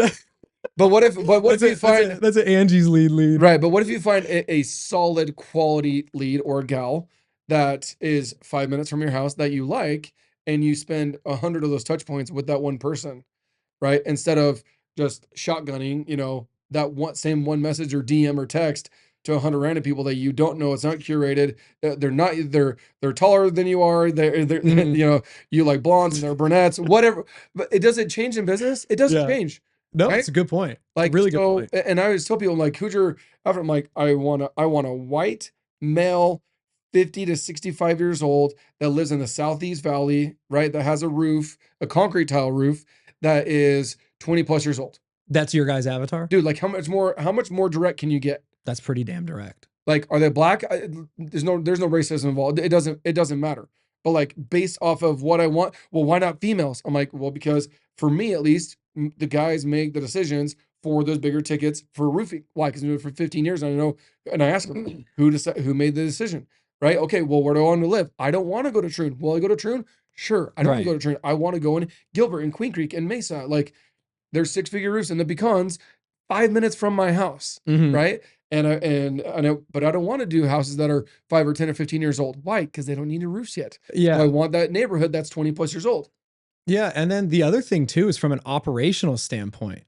[SPEAKER 2] But what if you find
[SPEAKER 1] that's an Angie's lead,
[SPEAKER 2] right? But what if you find a solid quality lead or gal that is 5 minutes from your house that you like, and you spend 100 of those touch points with that one person, right? Instead of just shotgunning, that same one message or DM or text to 100 random people that you don't know. It's not curated. They're taller than you are. They're you like blondes and they're brunettes, whatever. But it doesn't change in business. It doesn't change.
[SPEAKER 1] No,
[SPEAKER 2] right?
[SPEAKER 1] It's a good point.
[SPEAKER 2] Like,
[SPEAKER 1] really good point.
[SPEAKER 2] And I always tell people, I'm like, who's your after? I'm like, I want a white male, 50 to 65 years old, that lives in the Southeast Valley, right? That has a roof, a concrete tile roof, that is 20 plus years old.
[SPEAKER 1] That's your guy's avatar?
[SPEAKER 2] Dude, like how much more direct can you get?
[SPEAKER 1] That's pretty damn direct.
[SPEAKER 2] Like, are they black? There's no racism involved. It doesn't matter. But like, based off of what I want, well, why not females? I'm like, well, because for me, at least, the guys make the decisions for those bigger tickets for roofing. Why? Because I've been doing it for 15 years, and I know, and I ask them who made the decision, right? Okay, well, where do I want to live? I don't want to go to Troon. Will I go to Troon? Sure. I don't want to go to Troon. I want to go in Gilbert and Queen Creek and Mesa. Like, there's 6-figure roofs in the Pecans 5 minutes from my house, right? But I don't want to do houses that are 5 or 10 or 15 years old. Why? Because they don't need the roofs yet.
[SPEAKER 1] Yeah.
[SPEAKER 2] So I want that neighborhood that's 20 plus years old.
[SPEAKER 1] Yeah. And then the other thing too is from an operational standpoint.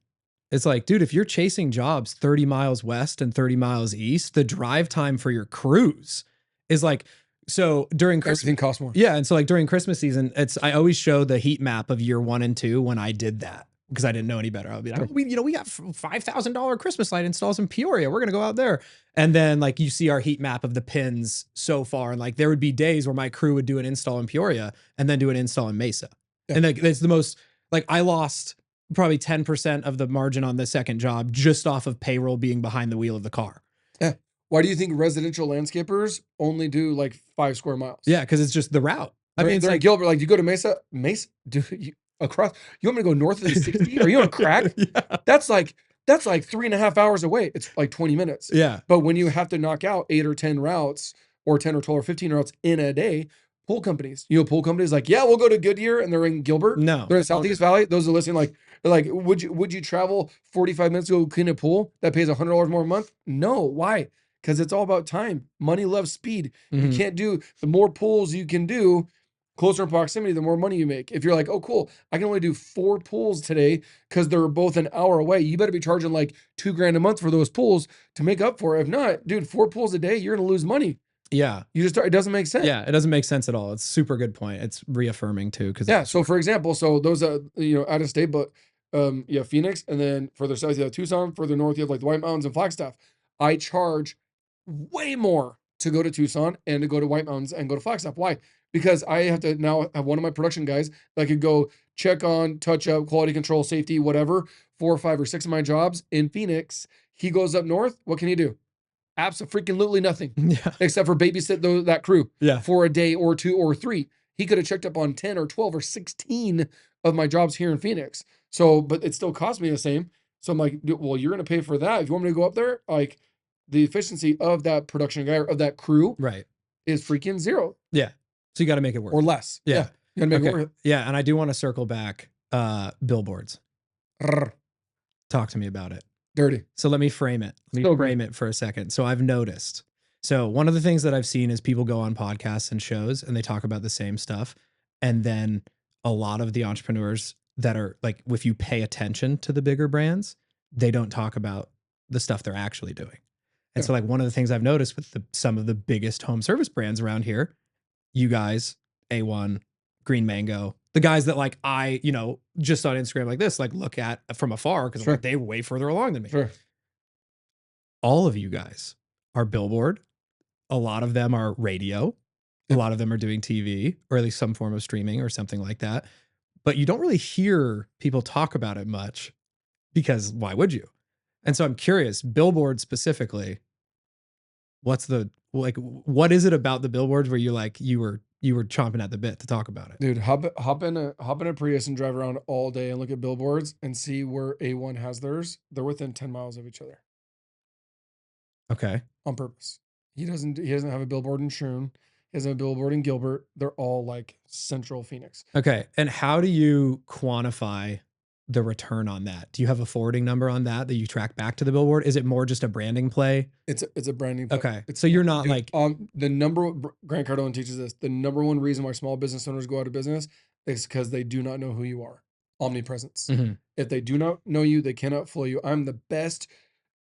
[SPEAKER 1] It's like, dude, if you're chasing jobs 30 miles west and 30 miles east, the drive time for your crews is like, so during Christmas,
[SPEAKER 2] everything costs more.
[SPEAKER 1] Yeah. And so like during Christmas season, I always show the heat map of year 1 and 2 when I did that, because I didn't know any better. I would be like, we got $5,000 Christmas light installs in Peoria. We're going to go out there. And then like you see our heat map of the pins so far. And like there would be days where my crew would do an install in Peoria and then do an install in Mesa. Yeah. And like it's the most, like I lost probably 10% of the margin on the second job just off of payroll being behind the wheel of the car.
[SPEAKER 2] Yeah. Why do you think residential landscapers only do like 5 square miles?
[SPEAKER 1] Yeah, because it's just the route. I mean, it's
[SPEAKER 2] They're in
[SPEAKER 1] like,
[SPEAKER 2] Gilbert. Like, you go to Mesa, dude, across. You want me to go north of the 60? Are you on crack?
[SPEAKER 1] yeah,
[SPEAKER 2] That's like 3.5 hours away. It's like 20 minutes.
[SPEAKER 1] yeah,
[SPEAKER 2] But when you have to knock out 8 or 10 routes, or 10 or 12 or 15 routes in a day, pool companies, pool companies like, yeah, we'll go to Goodyear, and they're in Gilbert.
[SPEAKER 1] no,
[SPEAKER 2] They're in Southeast Valley. Those are listening like, they're like, would you travel 45 minutes to go clean a pool that pays $100 more a month? No. Why? Because it's all about time. Money loves speed. You
[SPEAKER 1] Mhm.
[SPEAKER 2] can't do the more pools you can do closer in proximity, the more money you make. If you're like, oh, cool, I can only do 4 pools today because they're both an hour away, you better be charging like $2,000 a month for those pools to make up for it. If not, dude, 4 pools a day, you're gonna lose money.
[SPEAKER 1] Yeah.
[SPEAKER 2] It doesn't make sense.
[SPEAKER 1] Yeah. It doesn't make sense at all. It's super good point. It's reaffirming too. Cause
[SPEAKER 2] Yeah. So for example, those out of state, but you have Phoenix, and then further south you have Tucson, further north you have like the White Mountains and Flagstaff. I charge way more to go to Tucson and to go to White Mountains and go to Flagstaff. Why? Because I have to now have one of my production guys that could go check on, touch up, quality control, safety, whatever, 4 or 5 or 6 of my jobs in Phoenix. He goes up north. What can he do? Absolutely nothing,
[SPEAKER 1] yeah.
[SPEAKER 2] except for babysit that crew
[SPEAKER 1] Yeah.
[SPEAKER 2] for a day or 2 or 3. He could have checked up on 10 or 12 or 16 of my jobs here in Phoenix. So, but it still cost me the same. So I'm like, well, you're going to pay for that. If you want me to go up there, like, the efficiency of that production guy or of that crew
[SPEAKER 1] Right.
[SPEAKER 2] is freaking zero
[SPEAKER 1] Yeah. So you got to make it work.
[SPEAKER 2] or less.
[SPEAKER 1] Yeah.
[SPEAKER 2] You got to make it work.
[SPEAKER 1] Yeah. And I do want to circle back. Billboards.
[SPEAKER 2] Rrr,
[SPEAKER 1] Talk to me about it.
[SPEAKER 2] dirty.
[SPEAKER 1] So let me frame it. Let me
[SPEAKER 2] So
[SPEAKER 1] frame
[SPEAKER 2] good.
[SPEAKER 1] it for a second. So I've noticed. So one of the things that I've seen is people go on podcasts and shows and they talk about the same stuff. And then a lot of the entrepreneurs that are like, if you pay attention to the bigger brands, they don't talk about the stuff they're actually doing. And
[SPEAKER 2] Yeah.
[SPEAKER 1] so like one of the things I've noticed with some of the biggest home service brands around here, you guys, A1, Green Mango, the guys that like just on Instagram like this, like look at from afar because
[SPEAKER 2] Sure.
[SPEAKER 1] they're way further along than me.
[SPEAKER 2] Sure.
[SPEAKER 1] All of you guys are Billboard. A lot of them are radio. A
[SPEAKER 2] Yep.
[SPEAKER 1] lot of them are doing TV or at least some form of streaming or something like that. But you don't really hear people talk about it much because why would you? And so I'm curious, Billboard specifically, what is it about the Billboards where you were chomping at the bit to talk about it?
[SPEAKER 2] Dude, hop in a Prius and drive around all day and look at Billboards and see where A1 has theirs. They're within 10 miles of each other
[SPEAKER 1] Okay.
[SPEAKER 2] on purpose. He doesn't have a billboard in Shroon. He doesn't have a billboard in Gilbert. They're all like central Phoenix.
[SPEAKER 1] Okay. And how do you quantify the return on that? Do you have a forwarding number on that you track back to the Billboard? Is it more just a branding play?
[SPEAKER 2] It's a branding play.
[SPEAKER 1] Okay. So you're not like,
[SPEAKER 2] Grant Cardone teaches this. The number one reason why small business owners go out of business is because they do not know who you are. Omnipresence.
[SPEAKER 1] Mhm.
[SPEAKER 2] If they do not know you, they cannot follow you. I'm the best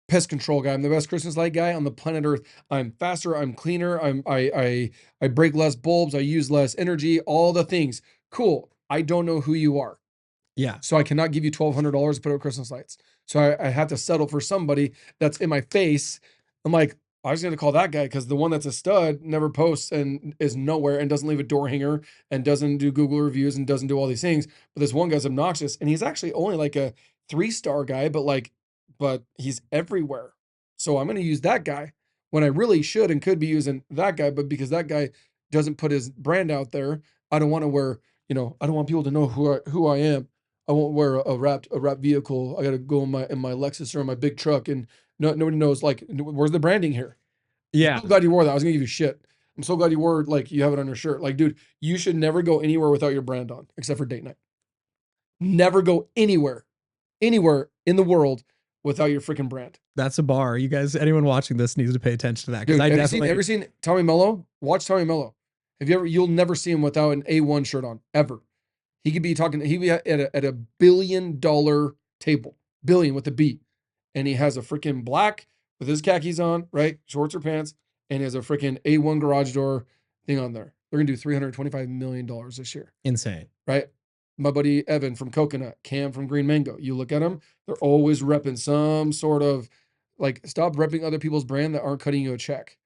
[SPEAKER 2] pest control guy. I'm the best Christmas light guy on the planet Earth. I'm faster. I'm cleaner. I break less bulbs. I use less energy. All the things. Cool. I don't know who you are.
[SPEAKER 1] yeah.
[SPEAKER 2] So I cannot give you $1,200 to put up Christmas lights. So I have to settle for somebody that's in my face. I'm like, I was going to call that guy because the one that's a stud never posts and is nowhere and doesn't leave a door hanger and doesn't do Google reviews and doesn't do all these things. But this one guy's obnoxious and he's actually only like a 3-star guy, but he's everywhere. So I'm going to use that guy when I really should and could be using that guy. But because that guy doesn't put his brand out there, I don't want to wear, I don't want people to know who I am. I won't wear a wrapped vehicle. I got to go in my Lexus or in my big truck, and nobody knows. Like, where's the branding here?
[SPEAKER 1] Yeah.
[SPEAKER 2] I'm so glad you wore that. I was gonna give you shit. I'm so glad you wore like you have it on your shirt. Like, dude, you should never go anywhere without your brand on, except for date night. Never go anywhere in the world without your freaking brand.
[SPEAKER 1] That's a bar. You guys, anyone watching this needs to pay attention to that. Because
[SPEAKER 2] Dude,
[SPEAKER 1] I
[SPEAKER 2] have you ever seen Tommy Mello? Watch Tommy Mello. You'll never see him without an A1 shirt on, ever. He could be talking, he'd be at a $1 billion table, billion with a B. And he has a freaking black with his khakis on, right? Shorts or pants. And he has a freaking A1 garage door thing on there. They're going to do $325 million this year,
[SPEAKER 1] insane.
[SPEAKER 2] right? My buddy Evan from Coconut, Cam from Green Mango. You look at them, they're always repping some sort of like, stop repping other people's brand that aren't cutting you a check.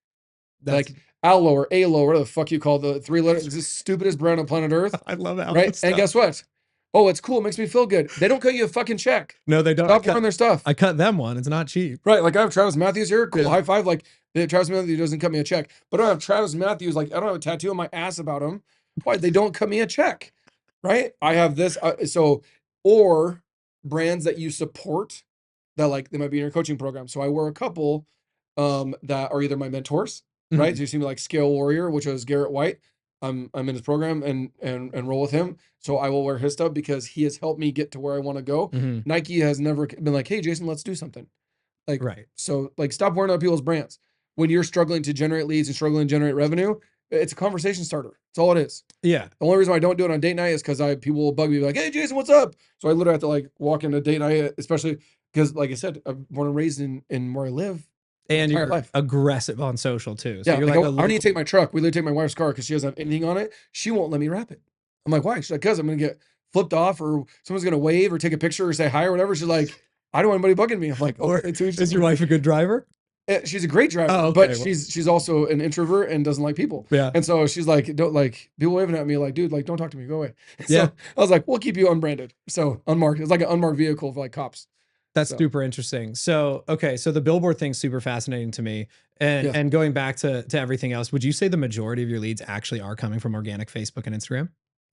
[SPEAKER 1] That's,
[SPEAKER 2] Like Aloe or Alo, whatever the fuck you call the 3 letters. It's the stupidest brand on planet Earth.
[SPEAKER 1] I love that.
[SPEAKER 2] Right? And guess what? Oh, it's cool. It makes me feel good. They don't cut you a fucking check.
[SPEAKER 1] No, they don't.
[SPEAKER 2] Stop wearing their stuff.
[SPEAKER 1] I cut them one. It's not cheap.
[SPEAKER 2] Right. Like I have Travis Matthews here. Cool.
[SPEAKER 1] Yeah.
[SPEAKER 2] High five. Like Travis Matthews doesn't cut me a check. But I don't have Travis Matthews. Like I don't have a tattoo on my ass about him. Why? They don't cut me a check, right? I have this. Or brands that you support that like they might be in your coaching program. So I wear a couple that are either my mentors, right?
[SPEAKER 1] Mhm,
[SPEAKER 2] So you see me like Scale Warrior, which was Garrett White. I'm in his program and roll with him. So I will wear his stuff because he has helped me get to where I want to go.
[SPEAKER 1] mhm.
[SPEAKER 2] Nike has never been like, hey Jason, let's do something. Like,
[SPEAKER 1] Right.
[SPEAKER 2] so like stop wearing out people's brands. When you're struggling to generate leads and struggling to generate revenue, it's a conversation starter. That's all it is.
[SPEAKER 1] Yeah.
[SPEAKER 2] The only reason why I don't do it on date night is because people will bug me like, hey Jason, what's up? So I literally have to like walk into date night, especially because like I said, I'm born and raised in where I live my
[SPEAKER 1] And
[SPEAKER 2] entire
[SPEAKER 1] you're
[SPEAKER 2] life.
[SPEAKER 1] aggressive on social too. So
[SPEAKER 2] Yeah,
[SPEAKER 1] you're
[SPEAKER 2] like
[SPEAKER 1] like a
[SPEAKER 2] I need to
[SPEAKER 1] local.
[SPEAKER 2] take my truck. We literally take my wife's car because she doesn't have anything on it. She won't let me wrap it. I'm like, why? She's like, because I'm gonna get flipped off or someone's gonna wave or take a picture or say hi or whatever. She's like, I don't want anybody bugging me. I'm like,
[SPEAKER 1] Or
[SPEAKER 2] okay, to each
[SPEAKER 1] is
[SPEAKER 2] his
[SPEAKER 1] your
[SPEAKER 2] own.
[SPEAKER 1] wife a good driver?
[SPEAKER 2] She's a great driver,
[SPEAKER 1] Oh,
[SPEAKER 2] but
[SPEAKER 1] okay. Well,
[SPEAKER 2] she's also an introvert and doesn't like people.
[SPEAKER 1] yeah.
[SPEAKER 2] And so she's like, don't like people waving at me, like, dude, like, don't talk to me, go away.
[SPEAKER 1] Yeah.
[SPEAKER 2] So I was like, we'll keep you unbranded. So unmarked. It's like an unmarked vehicle for like cops.
[SPEAKER 1] That's
[SPEAKER 2] So
[SPEAKER 1] super interesting. So, okay, so the billboard thing's super fascinating to me. And
[SPEAKER 2] yes.
[SPEAKER 1] and going back to everything else, would you say the majority of your leads actually are coming from organic Facebook and Instagram?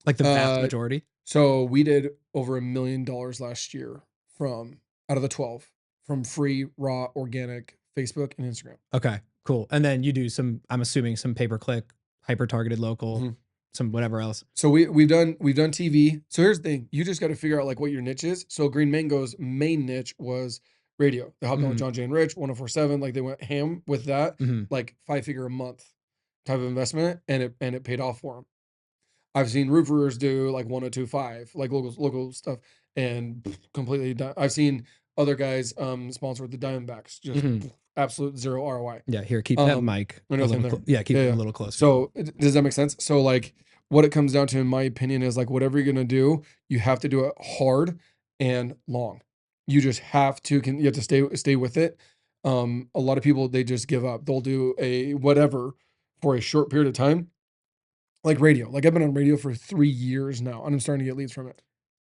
[SPEAKER 1] Like the vast
[SPEAKER 2] Uh
[SPEAKER 1] majority?
[SPEAKER 2] so we did over $1 million last year from out of the 12 from free raw organic Facebook and Instagram.
[SPEAKER 1] Okay, cool. And then you do some, I'm assuming some pay per click, hyper targeted local,
[SPEAKER 2] Mhm.
[SPEAKER 1] some whatever else.
[SPEAKER 2] So we've done TV. So here's the thing: you just got to figure out like what your niche is. So Green Mango's main niche was radio. They helped out with
[SPEAKER 1] Mhm,
[SPEAKER 2] John Jay and Rich, 104.7. Like they went ham with that,
[SPEAKER 1] mhm,
[SPEAKER 2] like 5 figure a month type of investment, and it paid off for them. I've seen roofers do like 102.5, like local stuff, and completely. I've seen other guys sponsor with the Diamondbacks, just
[SPEAKER 1] mhm.
[SPEAKER 2] absolute zero ROI.
[SPEAKER 1] Yeah, here, keep that mic
[SPEAKER 2] I
[SPEAKER 1] a
[SPEAKER 2] know him
[SPEAKER 1] little
[SPEAKER 2] there.
[SPEAKER 1] yeah, keep
[SPEAKER 2] Yeah,
[SPEAKER 1] it a
[SPEAKER 2] yeah.
[SPEAKER 1] little closer to you.
[SPEAKER 2] So does that make sense? So like what it comes down to, in my opinion, is like whatever you're gonna do, you have to do it hard and long. You just have to you have to stay with it. A lot of people they just give up. They'll do a whatever for a short period of time, like radio. Like I've been on radio for 3 years now, and I'm starting to get leads from it.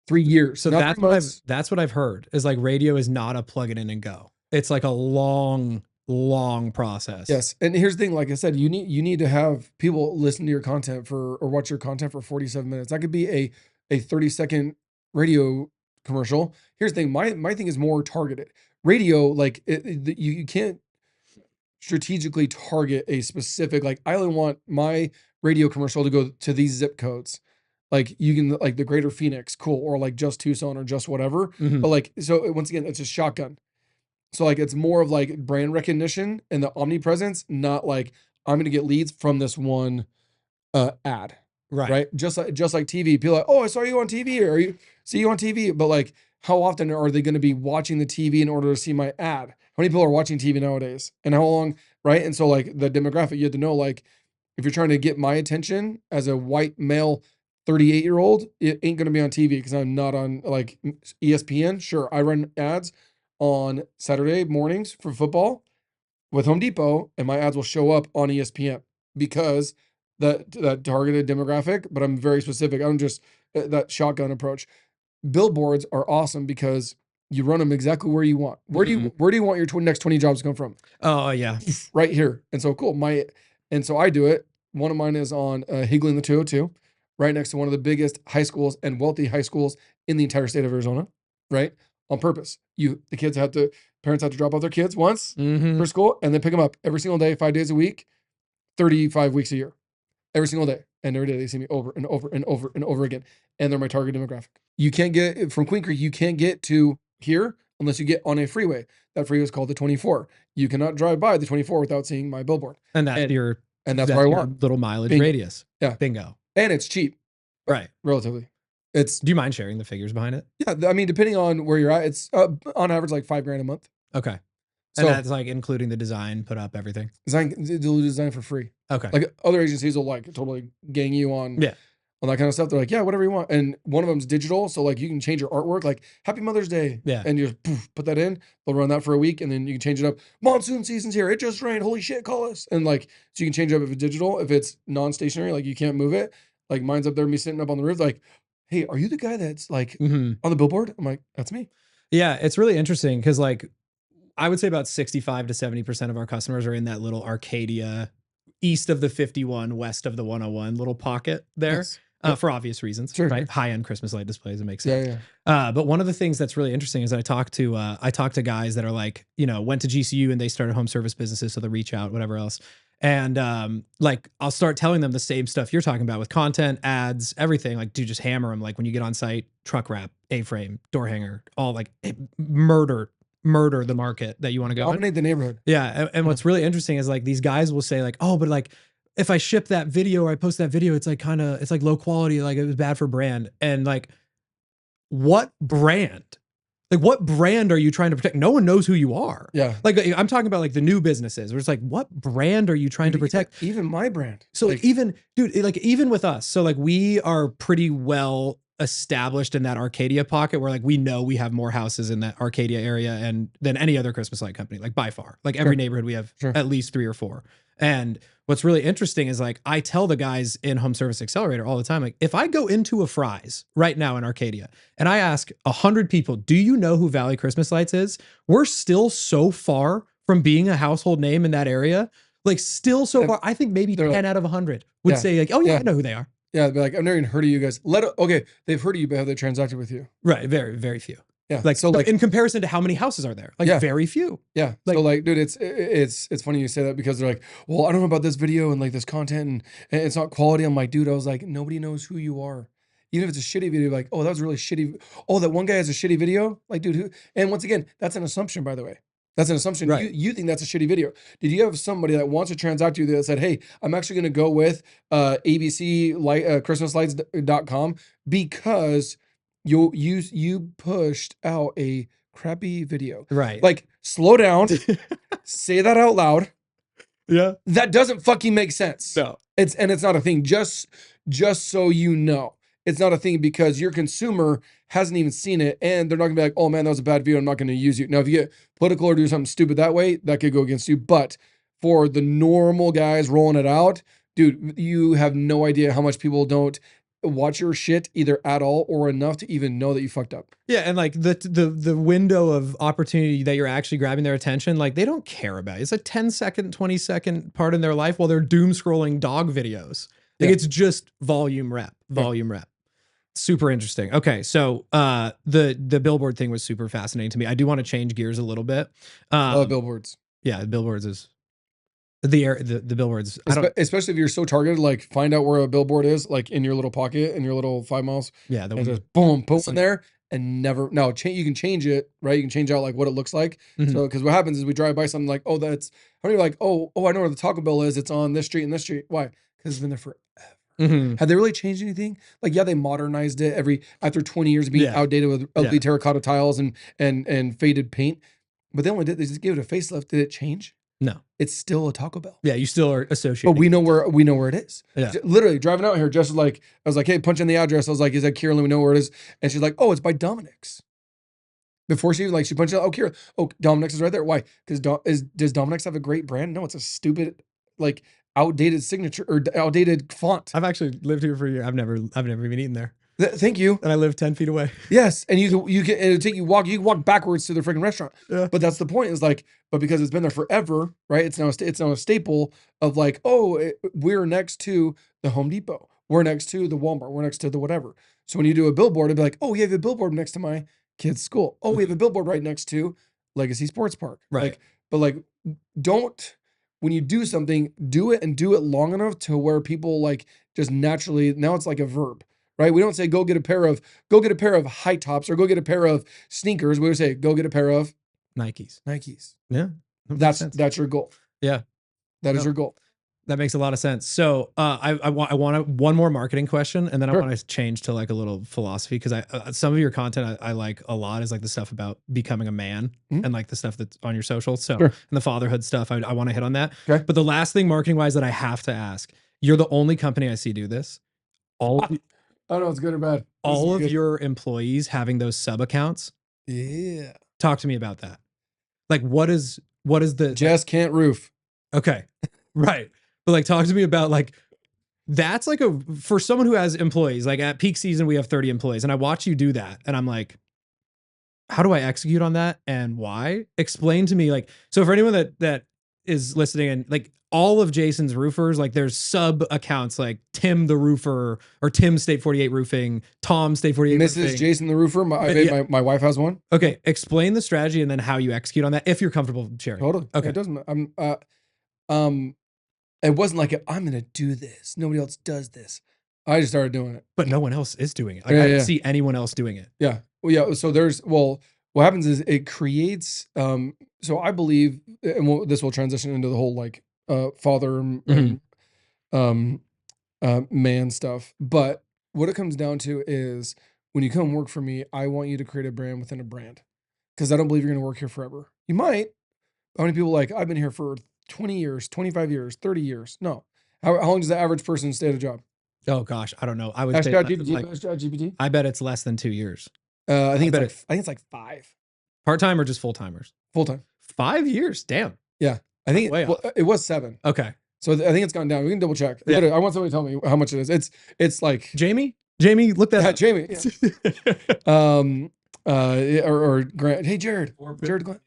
[SPEAKER 2] 3 years,
[SPEAKER 1] So
[SPEAKER 2] not 3 months.
[SPEAKER 1] that's what I've heard is like radio is not a plug it in and go. It's like a long, long process.
[SPEAKER 2] Yes, and here's the thing, like I said, you need to have people listen to your content for or watch your content for 47 minutes. That could be a 30-second radio commercial. Here's the thing, my thing is more targeted. Radio, like you can't strategically target a specific like I only want my radio commercial to go to these zip codes. Like you can like the greater Phoenix, cool, or like just Tucson or just whatever.
[SPEAKER 1] Mhm.
[SPEAKER 2] But like so once again, it's a shotgun. So like it's more of like brand recognition and the omnipresence, not like I'm gonna get leads from this one ad,
[SPEAKER 1] Right.
[SPEAKER 2] right? Just like TV. People are like, oh, I saw you on TV or you see you on TV. But like how often are they gonna be watching the TV in order to see my ad? How many people are watching TV nowadays? And how long, right? And so like the demographic, you have to know like if you're trying to get my attention as a white male 38-year-old, it ain't gonna be on TV because I'm not on like ESPN. Sure, I run ads on Saturday mornings for football with Home Depot, and my ads will show up on ESPN because that targeted demographic. But I'm very specific. I'm just that shotgun approach. Billboards are awesome because you run them exactly where you want. Where do
[SPEAKER 1] Mhm.
[SPEAKER 2] you where do you want your next 20 jobs to come from?
[SPEAKER 1] Oh, yeah.
[SPEAKER 2] Right here. And so cool. And so I do it. One of mine is on Higley in the 202, right next to one of the biggest high schools and wealthy high schools in the entire state of Arizona, right? On purpose. The kids have to, parents have to drop off their kids once for
[SPEAKER 1] Mhm.
[SPEAKER 2] school and then pick them up every single day, 5 days a week, 35 weeks a year, every single day. And every day they see me over and over and over and over again. And they're my target demographic. You can't get from Queen Creek, you can't get to here unless you get on a freeway. That freeway is called the 24. You cannot drive by the 24 without seeing my billboard.
[SPEAKER 1] And
[SPEAKER 2] And that's where
[SPEAKER 1] that's
[SPEAKER 2] I
[SPEAKER 1] your
[SPEAKER 2] want.
[SPEAKER 1] little mileage
[SPEAKER 2] Bingo.
[SPEAKER 1] radius.
[SPEAKER 2] Yeah.
[SPEAKER 1] Bingo.
[SPEAKER 2] And it's cheap,
[SPEAKER 1] Right.
[SPEAKER 2] relatively. It's
[SPEAKER 1] Do you mind sharing the figures behind it?
[SPEAKER 2] yeah, I mean, depending on where you're at, it's on average like 5 grand a month.
[SPEAKER 1] Okay. And
[SPEAKER 2] So
[SPEAKER 1] that's like including the design, put up everything.
[SPEAKER 2] they'll design for free.
[SPEAKER 1] Okay.
[SPEAKER 2] Like other agencies will like totally gang you on
[SPEAKER 1] Yeah.
[SPEAKER 2] that kind of stuff. They're like, yeah, whatever you want. And one of them's digital. So like you can change your artwork, like Happy Mother's Day.
[SPEAKER 1] Yeah.
[SPEAKER 2] And you just put that in. They'll run that for a week and then you can change it up. Monsoon season's here. It just rained. Holy shit, call us. And like, so you can change it up if it's digital. If it's non-stationary, like you can't move it. Like mine's up there, me sitting up on the roof, like, hey, are you the guy that's like
[SPEAKER 1] Mhm.
[SPEAKER 2] on the billboard? I'm like, that's me.
[SPEAKER 1] Yeah, it's really interesting because like I would say about 65 to 70% of our customers are in that little Arcadia east of the 51, west of the 101 little pocket there.
[SPEAKER 2] Yes. Yep.
[SPEAKER 1] For obvious reasons,
[SPEAKER 2] Sure.
[SPEAKER 1] right? High-end Christmas light displays, it makes sense.
[SPEAKER 2] Yeah.
[SPEAKER 1] But one of the things that's really interesting is I talk to guys that are like, went to GCU and they started home service businesses, so they reach out, whatever else. And like I'll start telling them the same stuff you're talking about with content, ads, everything. Like, dude, just hammer them. Like when you get on site, truck wrap, A-frame, door hanger, all like murder the market that you want to go.
[SPEAKER 2] Dominate the neighborhood.
[SPEAKER 1] Yeah. And what's really interesting is like these guys will say like, oh, but like if I ship that video or I post that video, it's like it's like low quality, like it was bad for brand. And like, what brand? Like, what brand are you trying to protect? No one knows who you are.
[SPEAKER 2] Yeah.
[SPEAKER 1] Like, I'm talking about like the new businesses where it's like, what brand are you trying to protect?
[SPEAKER 2] Even my brand.
[SPEAKER 1] So like, even with us, so like we are pretty well established in that Arcadia pocket where like we know we have more houses in that Arcadia area and than any other Christmas light company, like by far. Like every neighborhood we have at least 3 or 4. And what's really interesting is like I tell the guys in Home Service Accelerator all the time, like if I go into a Fry's right now in Arcadia and I ask 100 people, do you know who Valley Christmas Lights is? We're still so far from being a household name in that area. Like still so far. I think maybe 10 out of 100 would say like, oh yeah, I know who they are.
[SPEAKER 2] Yeah, they'd be like, I've never even heard of you guys. Okay, they've heard of you, but have they transacted with you?
[SPEAKER 1] Right, very, very few.
[SPEAKER 2] Yeah,
[SPEAKER 1] like so, like in comparison to how many houses are there, like very few.
[SPEAKER 2] Yeah, like, so like, dude, it's funny you say that because they're like, well, I don't know about this video and like this content and it's not quality. I'm like, dude, I was like, nobody knows who you are. Even if it's a shitty video, like, oh, that was really shitty. Oh, that one guy has a shitty video. Like, dude, who? And once again, that's an assumption, by the way. That's an assumption. Right. You think that's a shitty video. Did you have somebody that wants to transact with you that said, hey, I'm actually going to go with ABC Christmaslights.com because you pushed out a crappy video.
[SPEAKER 1] Right.
[SPEAKER 2] Like, slow down. Say that out loud.
[SPEAKER 1] Yeah.
[SPEAKER 2] That doesn't fucking make sense.
[SPEAKER 1] No.
[SPEAKER 2] It's not a thing. Just so you know. It's not a thing because your consumer hasn't even seen it and they're not gonna be like, oh man, that was a bad video. I'm not gonna use you. Now, if you get political or do something stupid that way, that could go against you. But for the normal guys rolling it out, dude, you have no idea how much people don't watch your shit either at all or enough to even know that you fucked up.
[SPEAKER 1] Yeah. And like the window of opportunity that you're actually grabbing their attention, like they don't care about it. It's a 10-second, 20-second part in their life while they're doom scrolling dog videos. Like it's just volume rep. Super interesting. Okay, so the billboard thing was super fascinating to me. I do want to change gears a little bit.
[SPEAKER 2] Billboards.
[SPEAKER 1] Yeah, billboards is the billboards.
[SPEAKER 2] Especially if you're so targeted, like find out where a billboard is, like in your little pocket, in your little 5 miles.
[SPEAKER 1] Yeah,
[SPEAKER 2] and just boom, put in there, and never. No, you can change it, right? You can change out like what it looks like. So because what happens is we drive by something like, oh, that's. How many like, oh, I know where the Taco Bell is. It's on this street and this street. Why? Because it's been there forever. Have they really changed anything? Like, yeah, they modernized it after 20 years of being outdated with ugly terracotta tiles and faded paint. But they just gave it a facelift. Did it change?
[SPEAKER 1] No.
[SPEAKER 2] It's still a Taco Bell.
[SPEAKER 1] Yeah, you still are associated.
[SPEAKER 2] But we know where it is.
[SPEAKER 1] Yeah.
[SPEAKER 2] Literally driving out here, just like I was like, hey, punch in the address. I was like, is that Kierland? We know where it is. And she's like, oh, it's by Dominic's. Before she punched out, oh, Kierland. Oh, Dominic's is right there. Why? Because does Dominic's have a great brand? No, it's a stupid, like, outdated signature or outdated font.
[SPEAKER 1] I've actually lived here for a year. I've never even eaten there.
[SPEAKER 2] Thank you.
[SPEAKER 1] And I live 10 feet away.
[SPEAKER 2] Yes, and you can it'll take you walk backwards to the freaking restaurant.
[SPEAKER 1] Yeah.
[SPEAKER 2] But that's the point. Is like, but because it's been there forever, right? It's now a staple of like, oh, we're next to the Home Depot. We're next to the Walmart. We're next to the whatever. So when you do a billboard, it'd be like, oh, you have a billboard next to my kid's school. Oh, we have a billboard right next to Legacy Sports Park.
[SPEAKER 1] Right.
[SPEAKER 2] Like, but like, don't. When you do something, do it and do it long enough to where people like just naturally, now it's like a verb, right? We don't say go get a pair of high tops or go get a pair of sneakers. We would say go get a pair of
[SPEAKER 1] Nikes.
[SPEAKER 2] Yeah. That's your goal.
[SPEAKER 1] Yeah.
[SPEAKER 2] That is your goal.
[SPEAKER 1] That makes a lot of sense. So I want one more marketing question, and then I want to change to like a little philosophy because some of your content I like a lot is like the stuff about becoming a man and like the stuff that's on your social. So and the fatherhood stuff, I want to hit on that.
[SPEAKER 2] Okay.
[SPEAKER 1] But the last thing marketing wise that I have to ask, you're the only company I see do this.
[SPEAKER 2] I don't know, it's good or bad.
[SPEAKER 1] All of your employees having those sub accounts.
[SPEAKER 2] Yeah.
[SPEAKER 1] Talk to me about that. Like what is the
[SPEAKER 2] Jess can't roof.
[SPEAKER 1] Okay. Right. But like, talk to me about like, that's like for someone who has employees, like at peak season, we have 30 employees and I watch you do that. And I'm like, how do I execute on that and why? Explain to me like, so for anyone that is listening and like all of Jason's roofers, like there's sub accounts like Tim the Roofer or Tim State 48 Roofing, Tom State 48
[SPEAKER 2] Mrs.
[SPEAKER 1] Roofing.
[SPEAKER 2] Jason the Roofer. My wife has one.
[SPEAKER 1] Okay, explain the strategy and then how you execute on that if you're comfortable sharing.
[SPEAKER 2] Totally.
[SPEAKER 1] Okay.
[SPEAKER 2] It doesn't. It wasn't like I'm gonna do this. Nobody else does this. I just started doing it.
[SPEAKER 1] But no one else is doing it. Like
[SPEAKER 2] Yeah,
[SPEAKER 1] I don't
[SPEAKER 2] yeah.
[SPEAKER 1] see anyone else doing it.
[SPEAKER 2] Yeah. Well, yeah. So what happens is it creates. So I believe, and this will transition into the whole like father and man stuff. But what it comes down to is when you come work for me, I want you to create a brand within a brand because I don't believe you're going to work here forever. You might. How many people like I've been here for 20 years, 25 years, 30 years? No. How long does the average person stay at a job?
[SPEAKER 1] Oh gosh, I don't know. I would
[SPEAKER 2] Ask
[SPEAKER 1] say
[SPEAKER 2] ChatGPT.
[SPEAKER 1] I bet it's less than 2 years.
[SPEAKER 2] I think it's like 5.
[SPEAKER 1] Part-time or just full-timers?
[SPEAKER 2] Full-time.
[SPEAKER 1] 5 years. Damn.
[SPEAKER 2] Yeah. I think it was 7.
[SPEAKER 1] Okay.
[SPEAKER 2] So I think it's gone down. We can double check.
[SPEAKER 1] Yeah.
[SPEAKER 2] I want somebody to tell me how much it is. It's like
[SPEAKER 1] Jamie, look that up.
[SPEAKER 2] Jamie. Yeah. Or Grant. Hey, Jared. Jared Glenn.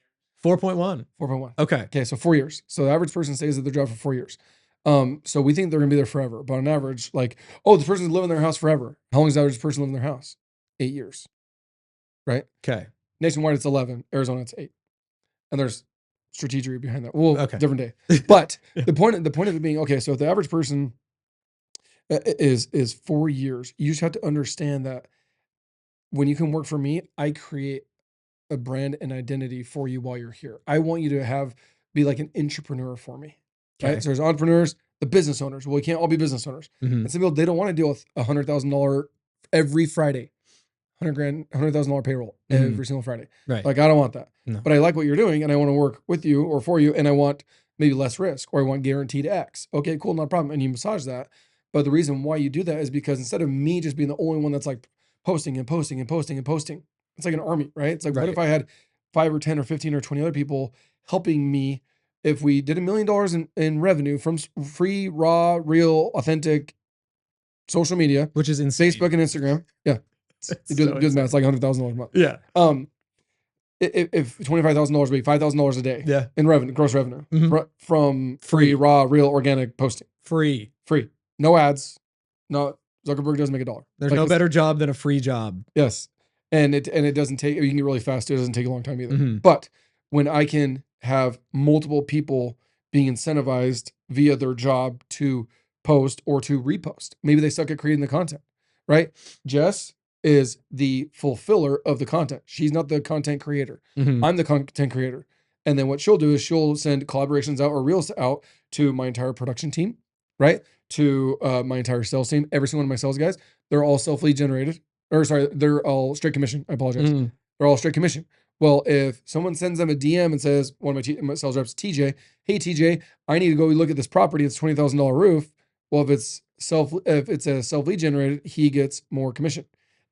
[SPEAKER 1] 4.1.
[SPEAKER 2] 4.1.
[SPEAKER 1] Okay.
[SPEAKER 2] Okay. So 4 years. So the average person stays at their job for 4 years. So we think they're gonna be there forever. But on average, like, this person's living in their house forever. How long does the average person live in their house? 8 years. Right?
[SPEAKER 1] Okay.
[SPEAKER 2] Nationwide, it's 11. Arizona, it's 8. And there's strategy behind that. Well,
[SPEAKER 1] Okay.
[SPEAKER 2] different day. But the point of it being, okay, so if the average person is 4 years, you just have to understand that when you can work for me, I create a brand and identity for you while you're here. I want you to be like an entrepreneur for me.
[SPEAKER 1] Okay.
[SPEAKER 2] Right? So there's entrepreneurs, the business owners. Well, we can't all be business owners.
[SPEAKER 1] Mhm.
[SPEAKER 2] And some people, they don't want to deal with $100,000 every Friday, $100,000 payroll every single Friday.
[SPEAKER 1] Right.
[SPEAKER 2] Like, I don't want that.
[SPEAKER 1] No.
[SPEAKER 2] But I like what you're doing and I want to work with you or for you. And I want maybe less risk or I want guaranteed X. Okay, cool. No problem. And you massage that. But the reason why you do that is because instead of me just being the only one that's like posting and posting and posting and posting, it's like an army, right? It's like, what if I had 5 or 10 or 15 or 20 other people helping me? If we did $1 million in revenue from free, raw, real, authentic social media,
[SPEAKER 1] which is insane.
[SPEAKER 2] Facebook and Instagram. Yeah. You do the math. It's like $100,000 a month.
[SPEAKER 1] Yeah.
[SPEAKER 2] If $25,000 would be $5,000 a day.
[SPEAKER 1] Yeah.
[SPEAKER 2] In revenue, gross revenue from free, raw, real, organic posting.
[SPEAKER 1] Free.
[SPEAKER 2] No ads. No, Zuckerberg doesn't make $1.
[SPEAKER 1] There's no better job than a free job.
[SPEAKER 2] Yes. And it doesn't take, you can get really fast. It doesn't take a long time either.
[SPEAKER 1] Mm-hmm.
[SPEAKER 2] But when I can have multiple people being incentivized via their job to post or to repost, maybe they suck at creating the content, right? Jess is the fulfiller of the content. She's not the content creator.
[SPEAKER 1] Mm-hmm.
[SPEAKER 2] I'm the content creator. And then what she'll do is she'll send collaborations out or reels out to my entire production team, right? To my entire sales team. Every single one of my sales guys, they're all self-lead generated. Or sorry, they're all straight commission. I apologize.
[SPEAKER 1] Mm-hmm.
[SPEAKER 2] They're all straight commission. Well, if someone sends them a DM and says, one of my sales reps, TJ, hey TJ, I need to go look at this property. It's $20,000 roof. Well, if it's a self-lead generated, he gets more commission.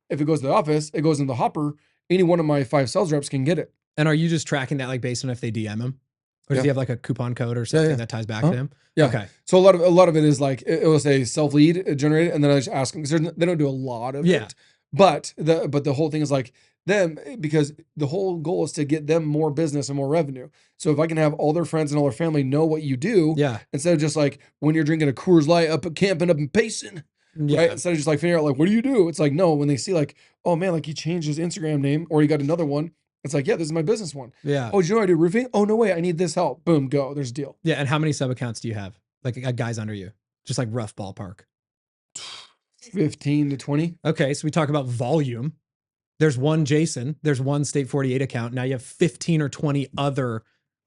[SPEAKER 2] If it goes to the office, it goes in the hopper. Any one of my 5 sales reps can get it.
[SPEAKER 1] And are you just tracking that like based on if they DM him? Or does he have like a coupon code or something that ties back to him?
[SPEAKER 2] Yeah.
[SPEAKER 1] Okay.
[SPEAKER 2] So a lot of it is like, it will say self-lead generated. And then I just ask them because they don't do a lot of it. But the whole thing is like them, because the whole goal is to get them more business and more revenue. So if I can have all their friends and all their family know what you do, instead of just like when you're drinking a Coors Light up at camping up in Payson, right? Instead of just like figuring out like, what do you do? It's like, no, when they see like, oh man, like he changed his Instagram name or he got another one. It's like, yeah, this is my business one.
[SPEAKER 1] Yeah.
[SPEAKER 2] Oh, do you know I do roofing? Oh, no way. I need this help. Boom, go. There's a deal.
[SPEAKER 1] Yeah. And how many sub accounts do you have? Like guys under you? Just like rough ballpark.
[SPEAKER 2] 15 to 20.
[SPEAKER 1] Okay. So we talk about volume. There's one Jason. There's one State 48 account. Now you have 15 or 20 other